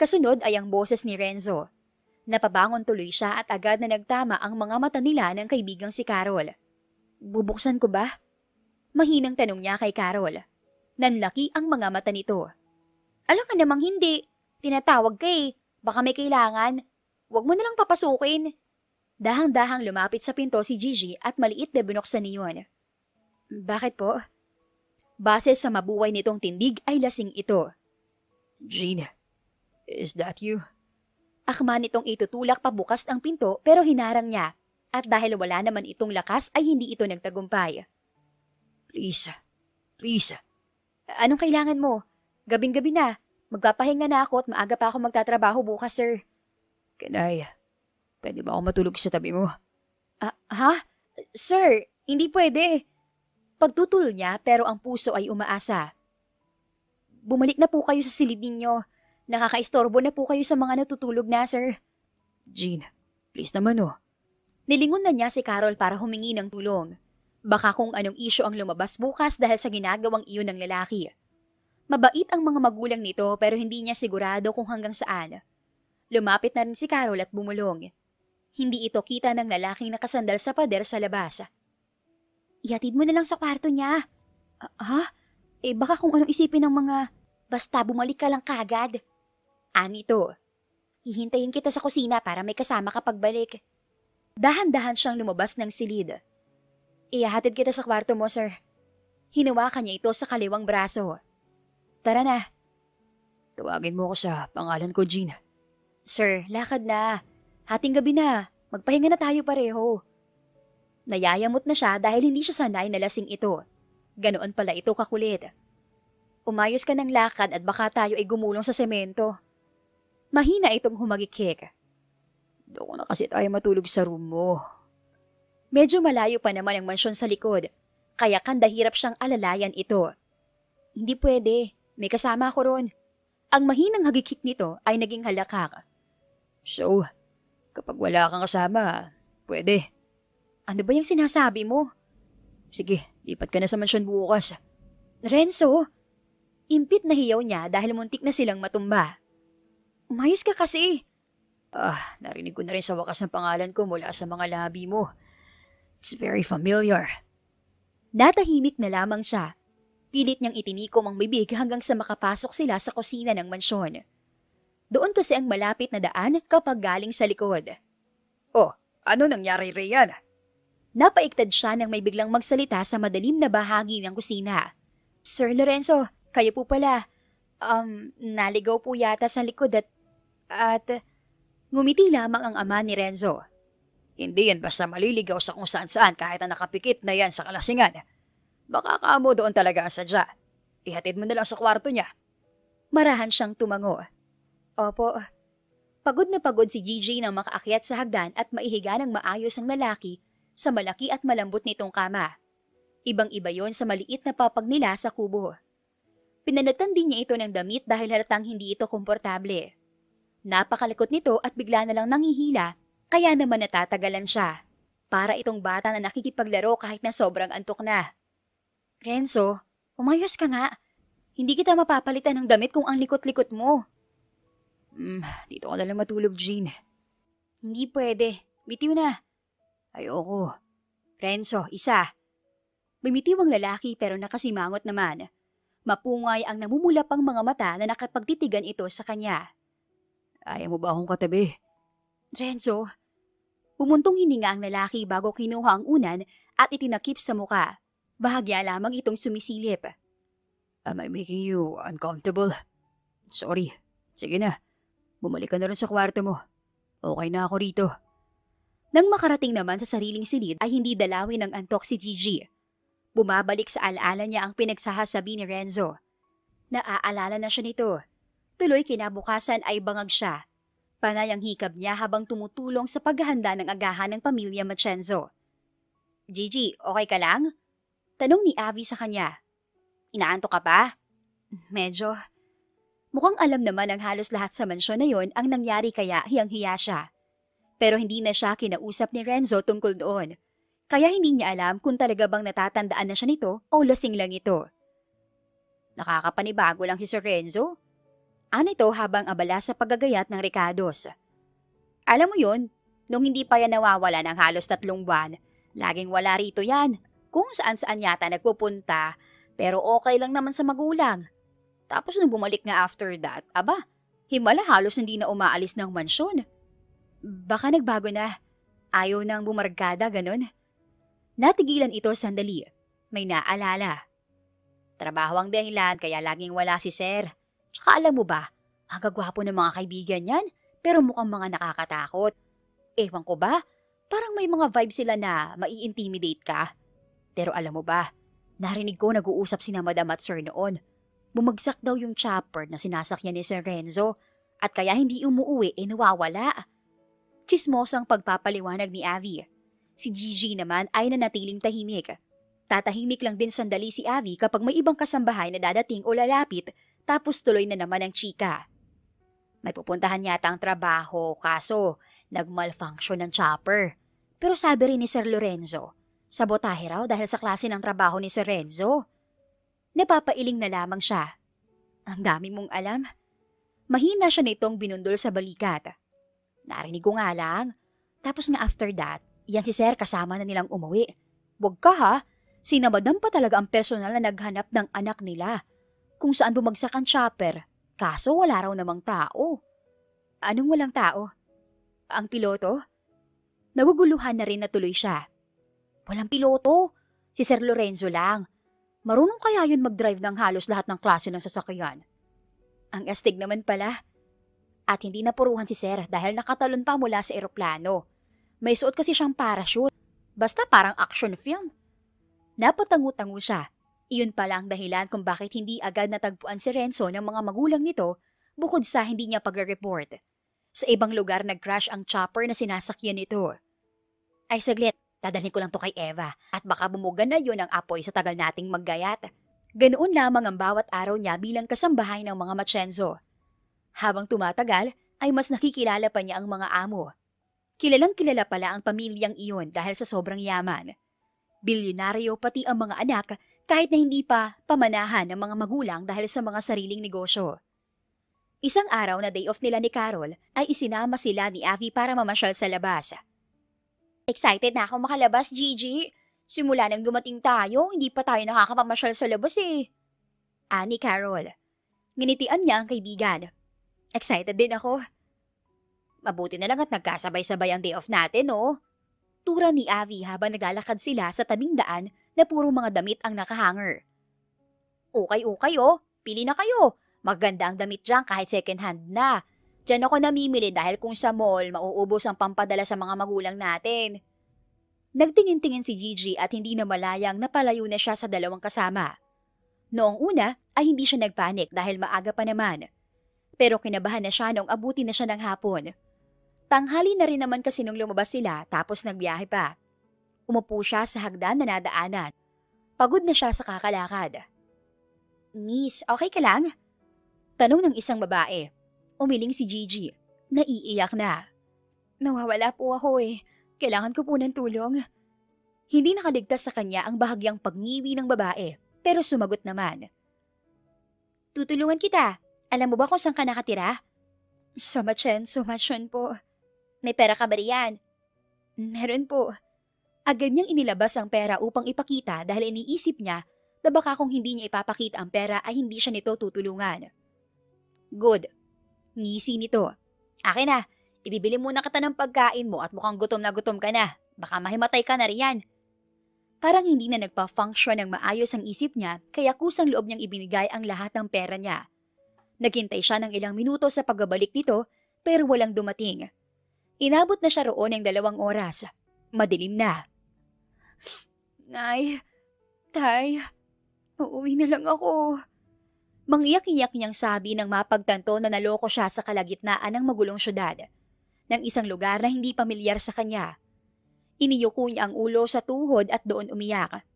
Kasunod ay ang boses ni Renzo. Napabangon tuloy siya at agad na nagtama ang mga mata nila ng kaibigang si Carol. Bubuksan ko ba? Mahinang tanong niya kay Carol. Nanlaki ang mga mata nito. Alam ka namang hindi. Tinatawag ka eh. Baka may kailangan. Huwag mo nalang papasukin. Dahang-dahang lumapit sa pinto si Gigi at maliit na binuksan niyon. Bakit po? Base sa mabuhay nitong tindig ay lasing ito. Jean, is that you? Akma nitong itutulak pabukas ang pinto pero hinarang niya. At dahil wala naman itong lakas ay hindi ito nagtagumpay. Please. Anong kailangan mo? Gabing-gabi na. Magpapahinga na ako at maaga pa ako magtatrabaho bukas, sir. Kanay, pwede ba ako matulog sa tabi mo? Ha? Sir, hindi pwede. Pagtutol niya pero ang puso ay umaasa. Bumalik na po kayo sa silid ninyo. Nakakaistorbo na po kayo sa mga natutulog na, sir. Jean, please naman oh. Nilingon na niya si Carol para humingi ng tulong. Baka kung anong isyu ang lumabas bukas dahil sa ginagawang iyon ng lalaki. Mabait ang mga magulang nito pero hindi niya sigurado kung hanggang saan. Lumapit na rin si Carol at bumulong. Hindi ito kita ng lalaking nakasandal sa pader sa labas. Ihatid mo na lang sa kwarto niya. Ha? Baka kung anong isipin ng mga... Basta bumalik ka lang kagad. Anito, hihintayin kita sa kusina para may kasama ka pagbalik. Dahan-dahan siyang lumabas ng silid. Ihahatid kita sa kwarto mo, sir. Hinawakan niya ito sa kaliwang braso. Tara na. Tawagin mo ko sa pangalan ko, Jean. Sir, lakad na. Hating gabi na. Magpahinga na tayo pareho. Nayayamot na siya dahil hindi siya sanay na lasing ito. Ganoon pala ito kakulit. Umayos ka ng lakad at baka tayo ay gumulong sa semento. Mahina itong humagikik. Doon na kasi tayo matulog sa room mo. Medyo malayo pa naman ang mansyon sa likod, kaya kandahirap siyang alalayan ito. Hindi pwede, may kasama ako ron. Ang mahinang hagikik nito ay naging halakak. So, kapag wala kang kasama, pwede. Ano ba yung sinasabi mo? Sige, lipat ka na sa mansyon bukas. Renzo! Impit na hiyaw niya dahil muntik na silang matumba. Umayos ka kasi. Narinig ko na rin sa wakas ng pangalan ko mula sa mga labi mo. It's very familiar. Natahimik na lamang siya. Pilit niyang itinikom ang bibig hanggang sa makapasok sila sa kusina ng mansyon. Doon kasi ang malapit na daan kapag galing sa likod. Oh, ano nangyari riyan? Napaiktad siya nang may biglang magsalita sa madilim na bahagi ng kusina. Sir Lorenzo, kayo po pala. Naligaw po yata sa likod at ngumiti lamang ang ama ni Renzo. Hindi yan basta maliligaw sa kung saan-saan kahit na nakapikit na yan sa kalasingan. Baka kaamo doon talaga ang sadya. Ihatid mo na lang sa kwarto niya. Marahan siyang tumango. Opo. Pagod na pagod si Gigi nang makaakyat sa hagdan at maihiga ng maayos ang lalaki sa malaki at malambot nitong kama. Ibang-iba yon sa maliit na papag nila sa kubo. Pinalatan din niya ito ng damit dahil halatang hindi ito komportable. Napakalikot nito at bigla na lang nangihila, kaya naman natatagalan siya. Para itong bata na nakikipaglaro kahit na sobrang antok na. Renzo, umayos ka nga. Hindi kita mapapalitan ng damit kung ang likot-likot mo. Dito ka na lang matulog, Jean. Hindi pwede. Bitiw na. Ayoko. Renzo, isa. Bumitiw ang lalaki pero nakasimangot naman. Mapungay ang namumulapang mga mata na nakapagtitigan ito sa kanya. Ayaw mo ba akong katabi? Renzo, bumuntong hininga ang lalaki bago kinuha ang unan at itinakip sa muka. Bahagya lamang itong sumisilip. Am I making you uncomfortable? Sorry. Sige na. Bumalik ka na rin sa kwarto mo. Okay na ako rito. Nang makarating naman sa sariling silid ay hindi dalawin ng antok si Gigi. Bumabalik sa alaala niya ang pinagsasabi ni Renzo. Naaalala na siya nito. Tuloy kinabukasan ay bangag siya. Panay ang hikab niya habang tumutulong sa paghahanda ng agahan ng pamilya Machenzo. Gigi, okay ka lang? Tanong ni Abby sa kanya. Inaantok ka pa? Medyo. Mukhang alam naman ng halos lahat sa mansyon na yon ang nangyari kaya hiyang-hiya siya. Pero hindi na siya kinausap ni Renzo tungkol doon. Kaya hindi niya alam kung talaga bang natatandaan na siya nito o lasing lang ito. Nakakapanibago lang si Sir Renzo. Ano ito habang abala sa paggagayat ng Ricardos. Alam mo yun, nung hindi pa yan nawawala ng halos 3 buwan, laging wala rito yan. Kung saan-saan yata nagpupunta, pero okay lang naman sa magulang. Tapos nung bumalik nga after that, aba, himala halos hindi na umaalis ng mansyon. Baka nagbago na. Ayaw nang bumarkada, ganun. Natigilan ito sandali. May naalala. Trabaho ang dahilan kaya laging wala si Sir. Tsaka alam mo ba, ang gagwapo ng mga kaibigan yan, pero mukhang mga nakakatakot. Ewan ko ba, parang may mga vibes sila na mai-intimidate ka. Pero alam mo ba, narinig ko nag-uusap sina Madam at Sir noon. Bumagsak daw yung chopper na sinasakyan ni Sir Renzo at kaya hindi umuuwi nawawala. Chismosang pagpapaliwanag ni Avi. Si Gigi naman ay nanatiling tahimik. Tatahimik lang din sandali si Avi kapag may ibang kasambahay na dadating o lalapit tapos tuloy na naman ang chika. May pupuntahan yata ang trabaho kaso nag-malfunction ng chopper. Pero sabi rin ni Sir Lorenzo, sabotahe raw dahil sa klase ng trabaho ni Sir Renzo. Napapailing na lamang siya. Ang dami mong alam. Mahina siya nitong binundol sa balikat. Narinig ko nga lang. Tapos nga after that, yan si Sir kasama na nilang umuwi. Wag ka ha, sina Madam pa talaga ang personal na naghanap ng anak nila. Kung saan bumagsak ang chopper, kaso wala raw namang tao. Anong walang tao? Ang piloto? Naguguluhan na rin na tuloy siya. Walang piloto, si Sir Lorenzo lang. Marunong kaya yun mag-drive ng halos lahat ng klase ng sasakyan. Ang astig naman pala. At hindi napuruhan si Sir dahil nakatalon pa mula sa eroplano. May suot kasi siyang parachute. Basta parang action film. Napatangu-tangu siya. Iyon pala ang dahilan kung bakit hindi agad natagpuan si Renzo ng mga magulang nito bukod sa hindi niya pagre-report. Sa ibang lugar nag-crash ang chopper na sinasakyan nito. Ay saglit, dadalhin ko lang to kay Eva at baka bumugan na yun ang apoy sa tagal nating maggayat. Ganoon lamang ang bawat araw niya bilang kasambahay ng mga Machenzo. Habang tumatagal, ay mas nakikilala pa niya ang mga amo. Kilalang kilala pala ang pamilyang iyon dahil sa sobrang yaman. Bilyonaryo pati ang mga anak kahit na hindi pa pamanahan ng mga magulang dahil sa mga sariling negosyo. Isang araw na day off nila ni Carol ay isinama sila ni Avi para mamasyal sa labas. Excited na ako makalabas, Gigi. Simula nang dumating tayo, hindi pa tayo nakakapamasyal sa labas eh. Ani Carol. Nginitian niya ang kaibigan. Excited din ako. Mabuti na lang at nagkasabay-sabay ang day off natin, no? Tura ni Avi habang naglalakad sila sa tabing daan na puro mga damit ang nakahanger. Okay, oh. Pili na kayo. Maganda ang damit dyan kahit second hand na. Diyan ako namimili dahil kung sa mall, mauubos ang pampadala sa mga magulang natin. Nagtingin-tingin si Gigi at hindi na malayang napalayo na siya sa dalawang kasama. Noong una ay hindi siya nagpanik dahil maaga pa naman. Pero kinabahan na siya nung abuti na siya ng hapon. Tanghali na rin naman kasi nung lumabas sila tapos nagbiyahe pa. Umupo siya sa hagdan na nadaanan. Pagod na siya sa kakalakad. Miss, okay ka lang? Tanong ng isang babae. Umiling si Gigi. Naiiyak na. Nawawala po ako eh. Kailangan ko po ng tulong. Hindi nakaligtas sa kanya ang bahagyang pagniwi ng babae, pero sumagot naman. Tutulungan kita. Alam mo ba kung saan ka nakatira? Sa Machenzo Mansion po. May pera ka ba riyan? Meron po. Agad niyang inilabas ang pera upang ipakita dahil iniisip niya na baka kung hindi niya ipapakita ang pera ay hindi siya nito tutulungan. Good. Ngisi nito. Akin na, ibibili muna kita ng pagkain mo at mukhang gutom ka na. Baka mahimatay ka na riyan. Parang hindi na nagpa-function ng maayos ang isip niya kaya kusang loob niyang ibinigay ang lahat ng pera niya. Naghintay siya ng ilang minuto sa pagbabalik nito pero walang dumating. Inabot na siya roon ng 2 oras. Madilim na. Nay, Tay, uuwi na lang ako. Mangiyak-iyak niyang sabi nang mapagtanto na naloko siya sa kalagitnaan ng magulong syudad, ng isang lugar na hindi pamilyar sa kanya. Iniyuko niya ang ulo sa tuhod at doon umiyak.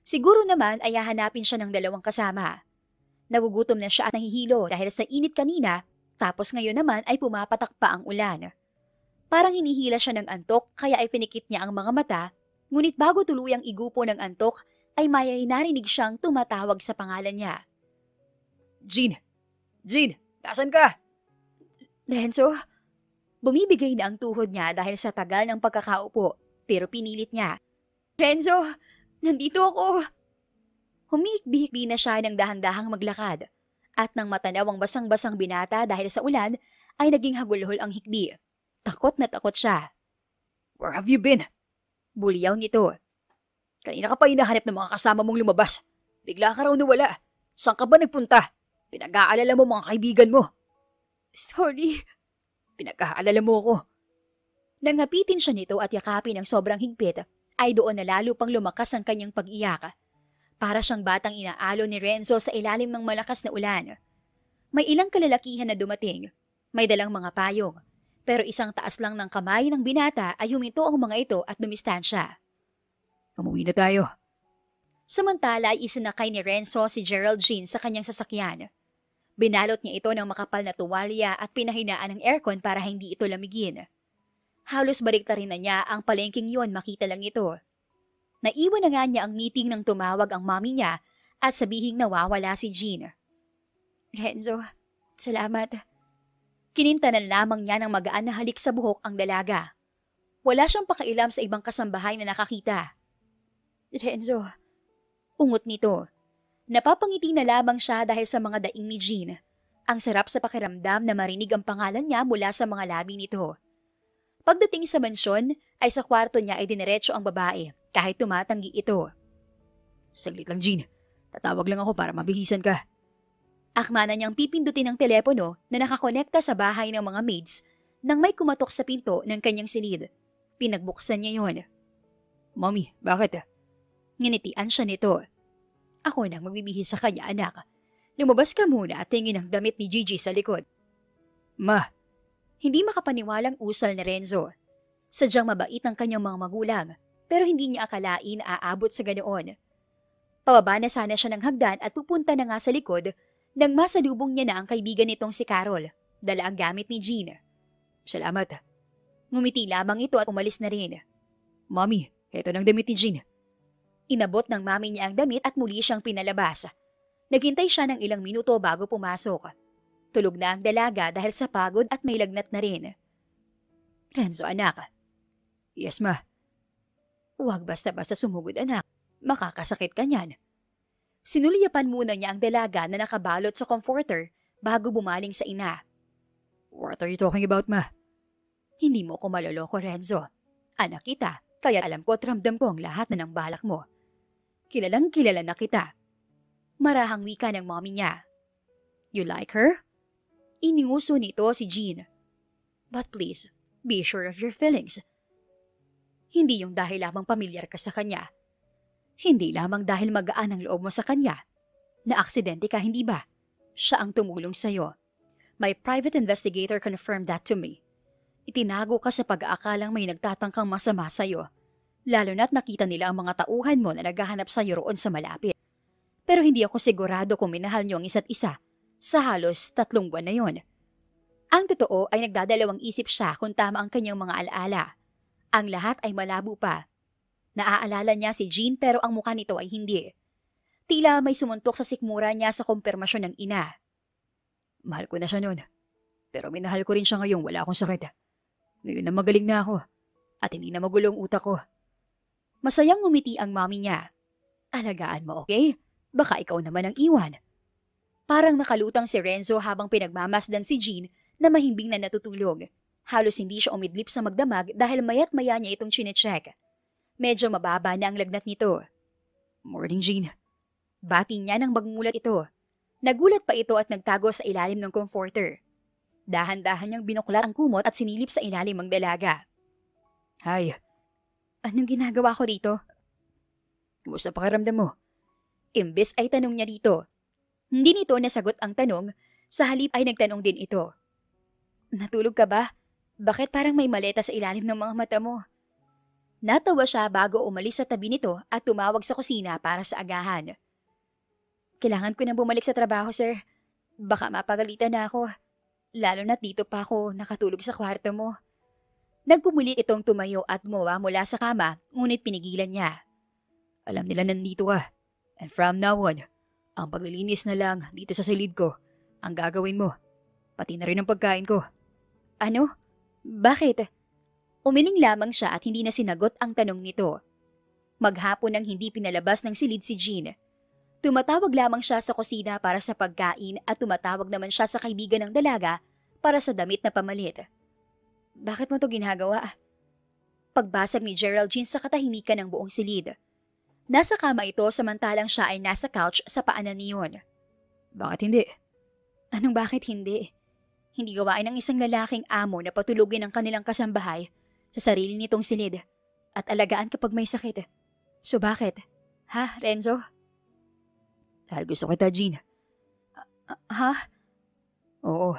Siguro naman ay hahanapin siya ng 2 kasama. Nagugutom na siya at nahihilo dahil sa init kanina, tapos ngayon naman ay pumapatak pa ang ulan. Parang hinihila siya ng antok kaya ay pinikit niya ang mga mata, ngunit bago tuluyang igupo ng antok ay may narinig siyang tumatawag sa pangalan niya. Jean! Jean! Nasaan ka? Renzo? Bumibigay na ang tuhod niya dahil sa tagal ng pagkakaupo, pero pinilit niya. Renzo, nandito ako. Humihik-bihikbi na siya ng dahan-dahang maglakad. At nang matanaw ang basang-basang binata dahil sa ulan, ay naging hagulhol ang hikbi. Takot na takot siya. Where have you been? Bulyaw nito. Kanina ka pa hinahanap ng mga kasama mong lumabas. Bigla ka raw nawala. Saan ka ba nagpunta? Pinag-aalala mo mga kaibigan mo. Sorry. Pinag-aalala mo ako. Nang hapitin siya nito at yakapin ng sobrang higpit, ay doon na lalo pang lumakas ang kanyang pag-iyak. Para siyang batang inaalo ni Renzo sa ilalim ng malakas na ulan. May ilang kalalakihan na dumating. May dalang mga payong. Pero isang taas lang ng kamay ng binata ay huminto ang mga ito at dumistansya. Umuwi na tayo. Samantala ay isinakay ni Renzo si Geraldine sa kanyang sasakyan. Binalot niya ito ng makapal na tuwalya at pinahinaan ng aircon para hindi ito lamigin. Halos baliktarin na niya ang palengking yon makita lang ito. Naiwan na nga niya ang meeting nang tumawag ang mami niya at sabihing nawawala si Jean. Renzo, salamat. Kinintanan lamang niya ng magaan na halik sa buhok ang dalaga. Wala siyang pakailam sa ibang kasambahay na nakakita. Renzo, ungot nito. Napapangiti na lamang siya dahil sa mga daing ni Jean. Ang sarap sa pakiramdam na marinig ang pangalan niya mula sa mga labi nito. Pagdating sa mansyon, ay sa kwarto niya ay dineretso ang babae kahit tumatanggi ito. Saglit lang, Jean. Tatawag lang ako para mabihisan ka. Akma na niyang pipindutin ang telepono na nakakonekta sa bahay ng mga maids nang may kumatok sa pinto ng kanyang silid. Pinagbuksan niya yon. Mommy, bakit? Nginitian siya nito. Ako nang magbibihis sa kanya, anak. Lumabas ka muna at tingin ang damit ni Gigi sa likod. Ma. Hindi makapaniwalang usal ni Renzo. Sadyang mabait ang kanyang mga magulang, pero hindi niya akalain na aabot sa ganoon. Pababa na sana siya ng hagdan at pupunta na nga sa likod nang masalubong niya na ang kaibigan nitong si Carol, dala ang gamit ni Jean. Salamat. Ngumiti lamang ito at umalis na rin. Mommy, eto ng damit ni Jean. Inabot ng mami niya ang damit at muli siyang pinalabas. Naghintay siya ng ilang minuto bago pumasok. Tulog na ang dalaga dahil sa pagod at may lagnat na rin. Renzo, anak. Yes, ma. Huwag basta-basta sumugod, anak. Makakasakit ka niyan. Sinulyapan muna niya ang dalaga na nakabalot sa comforter bago bumaling sa ina. What are you talking about, ma? Hindi mo ko maloloko, Renzo. Anak kita, kaya alam ko at ramdam ko ang lahat na ng balak mo. Kilalang kilala na kita. Marahang wika ng mommy niya. You like her? Ininguso nito si Jean. But please, be sure of your feelings. Hindi yung dahil lamang pamilyar ka sa kanya. Hindi lamang dahil magaan ang loob mo sa kanya. Na-aksidente ka, hindi ba? Siya ang tumulong sa'yo. My private investigator confirmed that to me. Itinago ka sa pag-aakalang may nagtatangkang masama sa'yo. Lalo na't nakita nila ang mga tauhan mo na naghahanap sa'yo roon sa malapit. Pero hindi ako sigurado kung minahal niyo ang isa't isa sa halos 3 buwan na yon. Ang totoo ay nagdadalawang isip siya kung tama ang kanyang mga alaala. Ang lahat ay malabo pa. Naaalala niya si Jean pero ang mukha nito ay hindi. Tila may sumuntok sa sikmura niya sa kumpirmasyon ng ina. Mahal ko na siya noon. Pero minahal ko rin siya ngayong wala akong sakit. Ngayon na magaling na ako at hindi na magulo ang utak ko. Masayang ngumiti ang mami niya. Alagaan mo, okay? Baka ikaw naman ang iwan. Parang nakalutang si Renzo habang pinagmamasdan si Jean na mahimbing na natutulog. Halos hindi siya umidlip sa magdamag dahil mayat maya niya itong chinecheck. Medyo mababa na ang lagnat nito. Morning, Jean. Bati niya nang magmulat ito. Nagulat pa ito at nagtago sa ilalim ng comforter. Dahan-dahan niyang binuklat ang kumot at sinilip sa ilalim ang dalaga. Hi. Anong ginagawa ko rito? Kumusta pakiramdam mo? Imbes ay tanong niya dito. Hindi nito nasagot ang tanong, sa halip ay nagtanong din ito. Natulog ka ba? Bakit parang may maleta sa ilalim ng mga mata mo? Natawa siya bago umalis sa tabi nito at tumawag sa kusina para sa agahan. Kailangan ko nang bumalik sa trabaho, sir. Baka mapagalitan na ako. Lalo na't dito pa ako nakatulog sa kwarto mo. Nagpumulit itong tumayo at bumawa mula sa kama, ngunit pinigilan niya. Alam nila nandito ka. And from now on, ang paglilinis na lang dito sa silid ko ang gagawin mo. Pati na rin ang pagkain ko. Ano? Bakit? Umiling lamang siya at hindi na sinagot ang tanong nito. Maghapon nang hindi pinalabas ng silid si Jean. Tumatawag lamang siya sa kusina para sa pagkain at tumatawag naman siya sa kaibigan ng dalaga para sa damit na pamalit. Bakit mo to ginagawa? Pagbasag ni Geraldine sa katahimikan ng buong silid. Nasa kama ito samantalang siya ay nasa couch sa paanan niyon. Bakit hindi? Anong bakit hindi? Hindi gawain ng isang lalaking amo na patulugin ang kanilang kasambahay sa sarili nitong silid at alagaan kapag may sakit. So bakit? Ha, Renzo? Dahil gusto kita, Jean. Ha? Oo,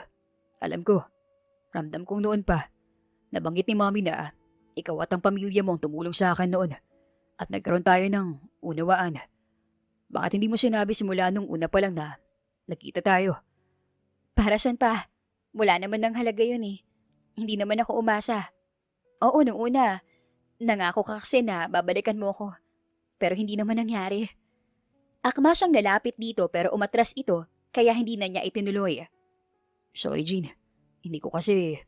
alam ko. Ramdam kong noon pa. Nabanggit ni Mommy na ikaw at ang pamilya mo ang tumulong sa akin noon at nagkaroon tayo ng unawaan. Bakit hindi mo sinabi simula nung una pa lang na nagkita tayo? Para saan pa? Wala naman ng halaga yun eh. Hindi naman ako umasa. Oo, nung una, nangako ka kasi na babalikan mo ko. Pero hindi naman nangyari. Akma siyang lalapit dito pero umatras ito kaya hindi na niya itinuloy. Sorry, Jean. Hindi ko kasi...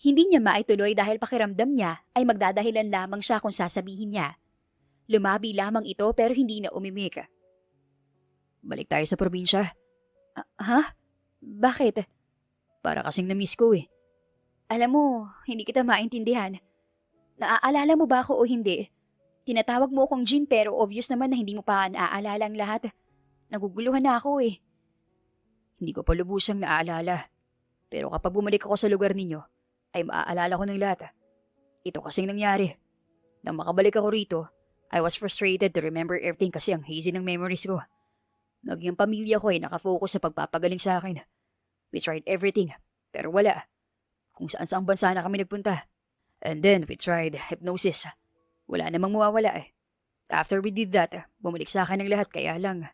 Hindi niya maituloy dahil pakiramdam niya ay magdadahilan lamang siya kung sasabihin niya. Lumabi lamang ito pero hindi na umimik. Balik tayo sa probinsya. Ha? Bakit? Para kasing na-miss ko eh. Alam mo, hindi kita maintindihan. Naaalala mo ba ako o hindi? Tinatawag mo akong Jean pero obvious naman na hindi mo pa naaalala ang lahat. Naguguluhan na ako eh. Hindi ko pa lubusang naaalala. Pero kapag bumalik ako sa lugar ninyo, ay maaalala ko ng lahat. Ito kasing nangyari. Nang makabalik ako rito, I was frustrated to remember everything kasi ang hazy ng memories ko. Naging pamilya ko ay nakafocus sa pagpapagaling sa akin. We tried everything, pero wala. Kung saan-saang bansa na kami nagpunta. And then we tried hypnosis. Wala namang mawawala eh. After we did that, bumalik sa akin ang lahat kaya lang.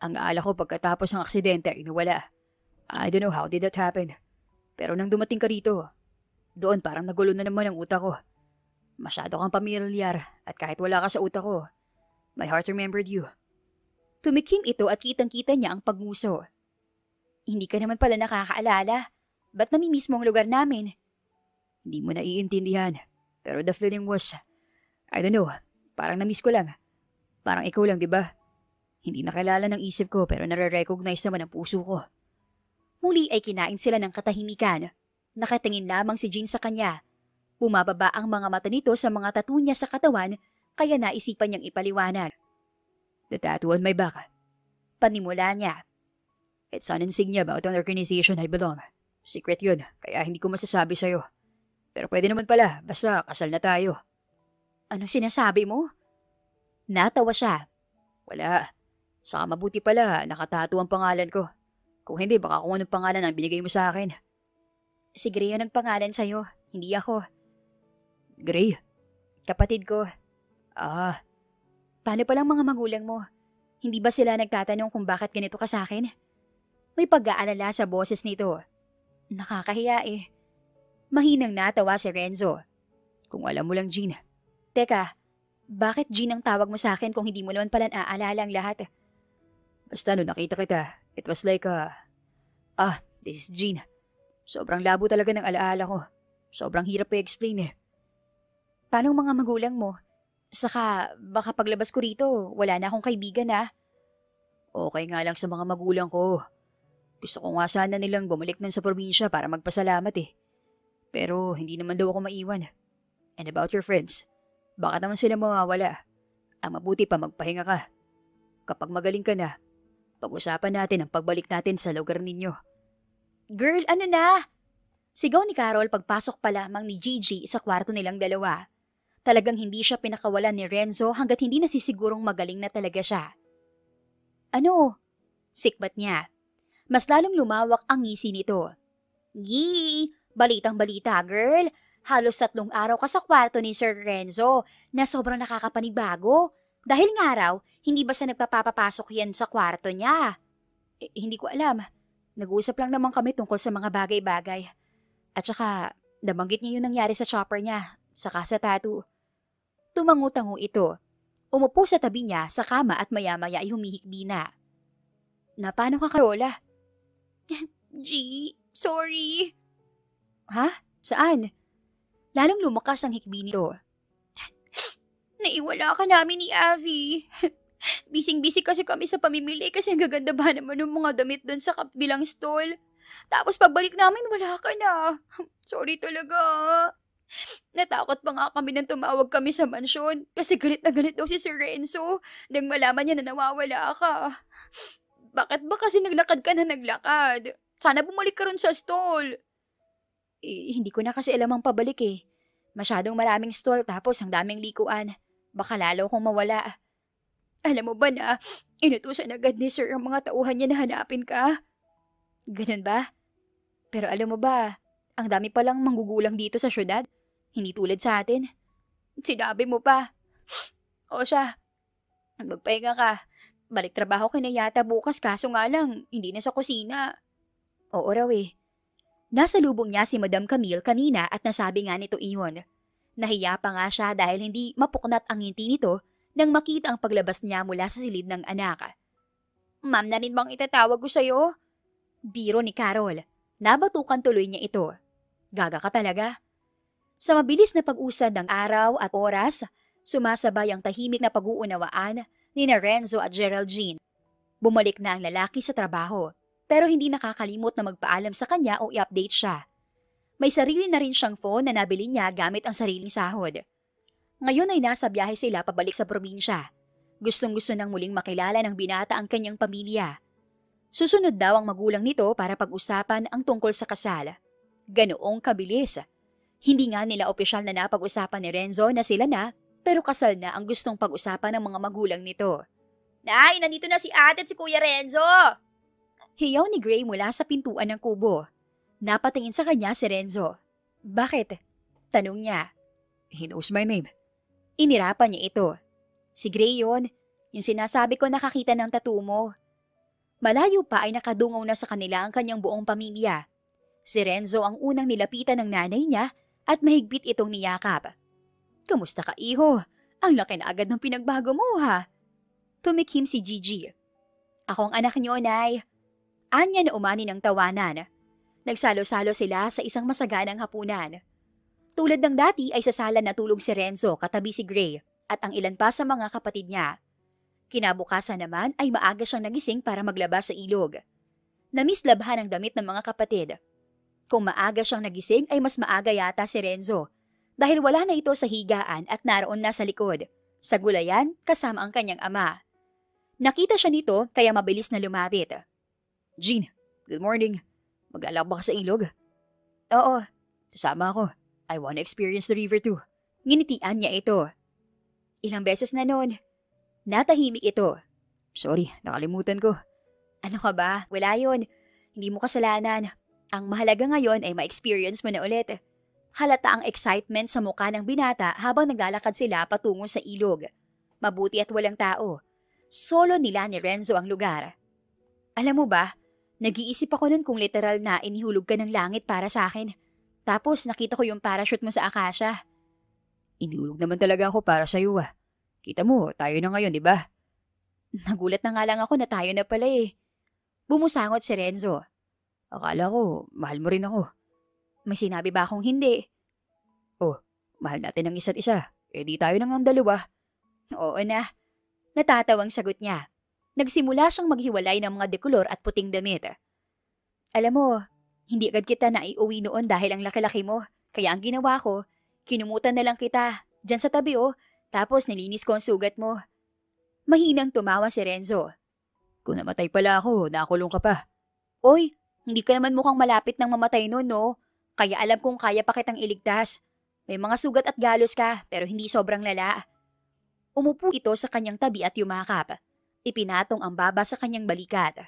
Ang aala ko pagkatapos ng aksidente ay nawala. I don't know how did that happen. Pero nang dumating ka rito, doon parang nagulo na naman ang utak ko. Masyado kang pamilyar at kahit wala ka sa utak ko, my heart remembered you. Tumikim ito at kitang-kita niya ang pagmuso. Hindi ka naman pala nakakaalala. Ba't namimiss mo ang lugar namin? Hindi mo naiintindihan. Pero the feeling was, I don't know, parang namiss ko lang. Parang ikaw lang, di ba? Hindi nakilala ng isip ko pero nare-recognize naman ang puso ko. Muli ay kinain sila ng katahimikan. Nakatingin lamang si Jean sa kanya. Bumababa ang mga mata nito sa mga tattoo niya sa katawan kaya naisipan niyang ipaliwanag. The tattoo on my back. Panimula niya. It's an insignia about an organization I belong. Secret yun, kaya hindi ko masasabi sa'yo. Pero pwede naman pala, basta kasal na tayo. Anong sinasabi mo? Natawa siya. Wala. Saka mabuti pala, nakatato ang pangalan ko. Kung hindi, baka kung anong pangalan ang binigay mo sa akin. Si Gray ang pangalan sa'yo, hindi ako. Gray? Kapatid ko. Ah. Paano palang mga magulang mo? Hindi ba sila nagtatanong kung bakit ganito ka sa akin? May pag-aalala sa boses nito. Nakakahiya eh. Mahinang natawa si Renzo. Kung alam mo lang, Jean. Teka, bakit Jean ang tawag mo sa akin kung hindi mo naman pala naaalala ang lahat? Basta no nakita kita, it was like this is Jean. Sobrang labo talaga ng alaala ko. Sobrang hirap i-explain eh. Paano mga magulang mo? Saka baka paglabas ko rito, wala na akong kaibigan ah. Okay nga lang sa mga magulang ko. Gusto ko nga sana nilang bumalik nun sa probinsya para magpasalamat eh. Pero hindi naman daw ako maiwan. And about your friends, baka naman sila mawawala. Ang mabuti pa magpahinga ka. Kapag magaling ka na, pag-usapan natin ang pagbalik natin sa lugar ninyo. Girl, ano na? Sigaw ni Carol pagpasok pa lamang ni Gigi sa kwarto nilang dalawa. Talagang hindi siya pinakawalan ni Renzo hanggat hindi nasisigurong magaling na talaga siya. Ano? Sikbat niya. Mas lalong lumawak ang ngisi nito. Yee! Balitang-balita, girl. Halos 3 araw ka sa kwarto ni Sir Renzo na sobrang nakakapanibago. Dahil nga raw, hindi ba sa nagpapapasok yan sa kwarto niya? Hindi ko alam. Nag-uusap lang naman kami tungkol sa mga bagay-bagay. At saka, nabanggit niya yung nangyari sa chopper niya, saka sa tattoo. Tumangu-tangu ito. Umupo sa tabi niya sa kama at maya-maya ay humihikbi na. Na paano ka, Carola? G, sorry. Ha? Saan? Lalong lumakas ang hikbi nito. Naiwala ka namin ni Avi. Bising-busy kasi kami sa pamimili kasi ang gaganda ba naman ng mga damit doon sa kabilang stall. Tapos pagbalik namin, wala ka na. Sorry talaga. Natakot pa nga kami nang tumawag kami sa mansyon kasi galit na galit daw si Sir Renzo nang malaman niya na nawawala ka. Bakit ba kasi naglakad ka na naglakad? Sana bumalik ka ron sa stall. Hindi ko na kasi alam ang pabalik eh. Masyadong maraming stall tapos ang daming likuan. Baka lalo kong mawala. Alam mo ba na inutusan agad ni Sir ang mga tauhan niya na hanapin ka? Ganun ba? Pero alam mo ba, ang dami palang manggugulang dito sa syudad. Hindi tulad sa atin. Sinabi mo pa. O siya, magpahinga ka. Balik trabaho ka na yata bukas kaso nga lang, hindi na sa kusina. Oo raw eh. Nasa lubong niya si Madam Camille kanina at nasabi nga nito iyon. Nahiya pa nga siya dahil hindi mapuknat ang ngiti nito nang makita ang paglabas niya mula sa silid ng anak. Ma'am na rin bang itatawag ko sa'yo? Biro ni Carol. Nabatukan tuloy niya ito. Gaga ka talaga. Sa mabilis na pag-usad ng araw at oras, sumasabay ang tahimik na pag-uunawaan ni Renzo at Geraldine. Bumalik na ang lalaki sa trabaho, pero hindi nakakalimot na magpaalam sa kanya o i-update siya. May sarili na rin siyang phone na nabili niya gamit ang sariling sahod. Ngayon ay nasa biyahe sila pabalik sa probinsya. Gustong-gusto nang muling makilala ng binata ang kanyang pamilya. Susunod daw ang magulang nito para pag-usapan ang tungkol sa kasal. Ganoong kabilis. Hindi nga nila opisyal na napag-usapan ni Renzo na sila na, pero kasal na ang gustong pag-usapan ng mga magulang nito. Nay, nandito na si ate at si Kuya Renzo! Hiyaw ni Gray mula sa pintuan ng kubo. Napatingin sa kanya si Renzo. Bakit? Tanong niya. He knows my name. Inirapan niya ito. Si Gray yun, yung sinasabi ko nakakita ng tattoo mo. Malayo pa ay nakadungaw na sa kanila ang kanyang buong pamilya. Si Renzo ang unang nilapitan ng nanay niya at mahigpit itong niyakap. Kamusta ka, iho? Ang laki na agad ng pinagbago mo, ha? Tumikhim si Gigi. Ako ang anak niyo, Nay. Anya na umani ng tawanan. Nagsalo-salo sila sa isang masaganang hapunan. Tulad ng dati ay sa sala natulog si Renzo katabi si Gray at ang ilan pa sa mga kapatid niya. Kinabukasan naman ay maaga siyang nagising para maglaba sa ilog. Namislabhan ang damit ng mga kapatid. Kung maaga siyang nagising ay mas maaga yata si Renzo dahil wala na ito sa higaan at naroon na sa likod, sa gulayan kasama ang kanyang ama. Nakita siya nito kaya mabilis na lumapit. Jean, good morning. Maglalakad ba ka sa ilog? Oo. Sasama ako. I wanna experience the river too. Nginitian niya ito. Ilang beses na noon. Natahimik ito. Sorry, nakalimutan ko. Ano ka ba? Wala yun. Hindi mo kasalanan. Ang mahalaga ngayon ay ma-experience mo na ulit. Halata ang excitement sa mukha ng binata habang naglalakad sila patungo sa ilog. Mabuti at walang tao. Solo nila ni Renzo ang lugar. Alam mo ba, nag-iisip ako nun kung literal na inihulog ka ng langit para sa akin. Tapos nakita ko yung parachute mo sa akasya. Inihulog naman talaga ako para sa iyo. Kita mo, tayo na ngayon, di ba? Nagulat na nga lang ako na tayo na pala eh. Bumusangot si Renzo. Akala ko, mahal mo rin ako. May sinabi ba akong hindi? Oh, mahal natin ang isa't isa. Eh di tayo nang ang dalawa. Oo na. Natatawang sagot niya. Nagsimula siyang maghiwalay ng mga dekolor at puting damit. Alam mo, hindi agad kita naiuwi noon dahil ang laki-laki mo. Kaya ang ginawa ko, kinumutan na lang kita. Diyan sa tabi tapos nilinis ko ang sugat mo. Mahinang tumawa si Renzo. Kung namatay pala ako, nakulong ka pa. Oy, hindi ka naman mukhang malapit ng mamatay noon, no? Kaya alam kong kaya pa kitang iligtas. May mga sugat at galos ka, pero hindi sobrang lala. Umupo ito sa kanyang tabi at yumakap. Ipinatong ang baba sa kanyang balikat.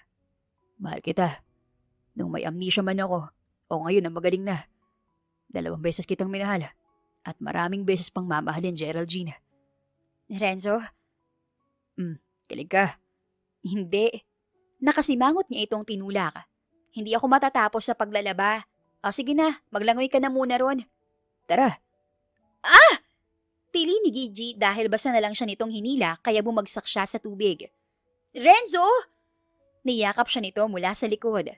Mahal kita. Nung may amnesia man ako, o ngayon na magaling na. 2 beses kitang minahal. At maraming beses pang mamahalin, Geraldine. Renzo? Kilig ka. Hindi. Nakasimangot niya itong tinulak. Hindi ako matatapos sa paglalaba. O sige na, maglangoy ka na muna ron. Tara. Ah! Tili ni Gigi dahil basta na lang siya nitong hinila kaya bumagsak siya sa tubig. Renzo! Niyakap siya nito mula sa likod.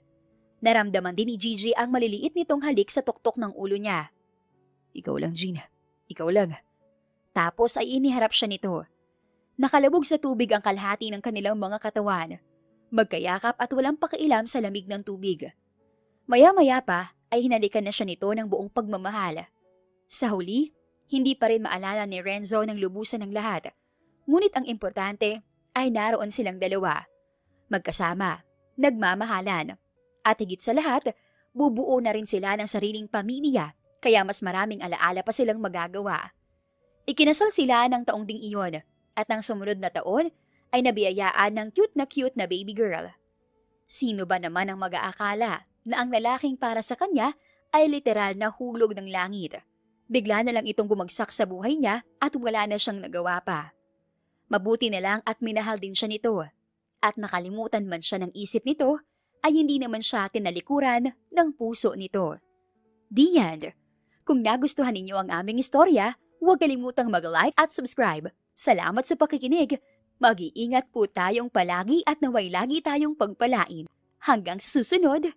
Naramdaman din ni Gigi ang maliliit nitong halik sa tuktok ng ulo niya. Ikaw lang, Jean. Ikaw lang. Tapos ay iniharap siya nito. Nakalabog sa tubig ang kalahati ng kanilang mga katawan. Magkayakap at walang pakialam sa lamig ng tubig. Maya-maya pa ay hinalikan na siya nito ng buong pagmamahal. Sa huli, hindi pa rin maalala ni Renzo ng lubusan ng lahat. Ngunit ang importante ay naroon silang dalawa. Magkasama, nagmamahalan. At higit sa lahat, bubuo na rin sila ng sariling pamilya kaya mas maraming alaala pa silang magagawa. Ikinasal sila ng taong ding iyon at ang sumunod na taon ay nabiyayaan ng cute na baby girl. Sino ba naman ang mag-aakala na ang lalaking para sa kanya ay literal na hulog ng langit? Bigla na lang itong bumagsak sa buhay niya at wala na siyang nagawa pa. Mabuti na lang at minahal din siya nito. At nakalimutan man siya ng isip nito, ay hindi naman siya tinalikuran ng puso nito. The end. Kung nagustuhan ninyo ang aming istorya, huwag kalimutang mag-like at subscribe. Salamat sa pakikinig. Mag-iingat po tayong palagi at naway lagi tayong pagpalain. Hanggang sa susunod.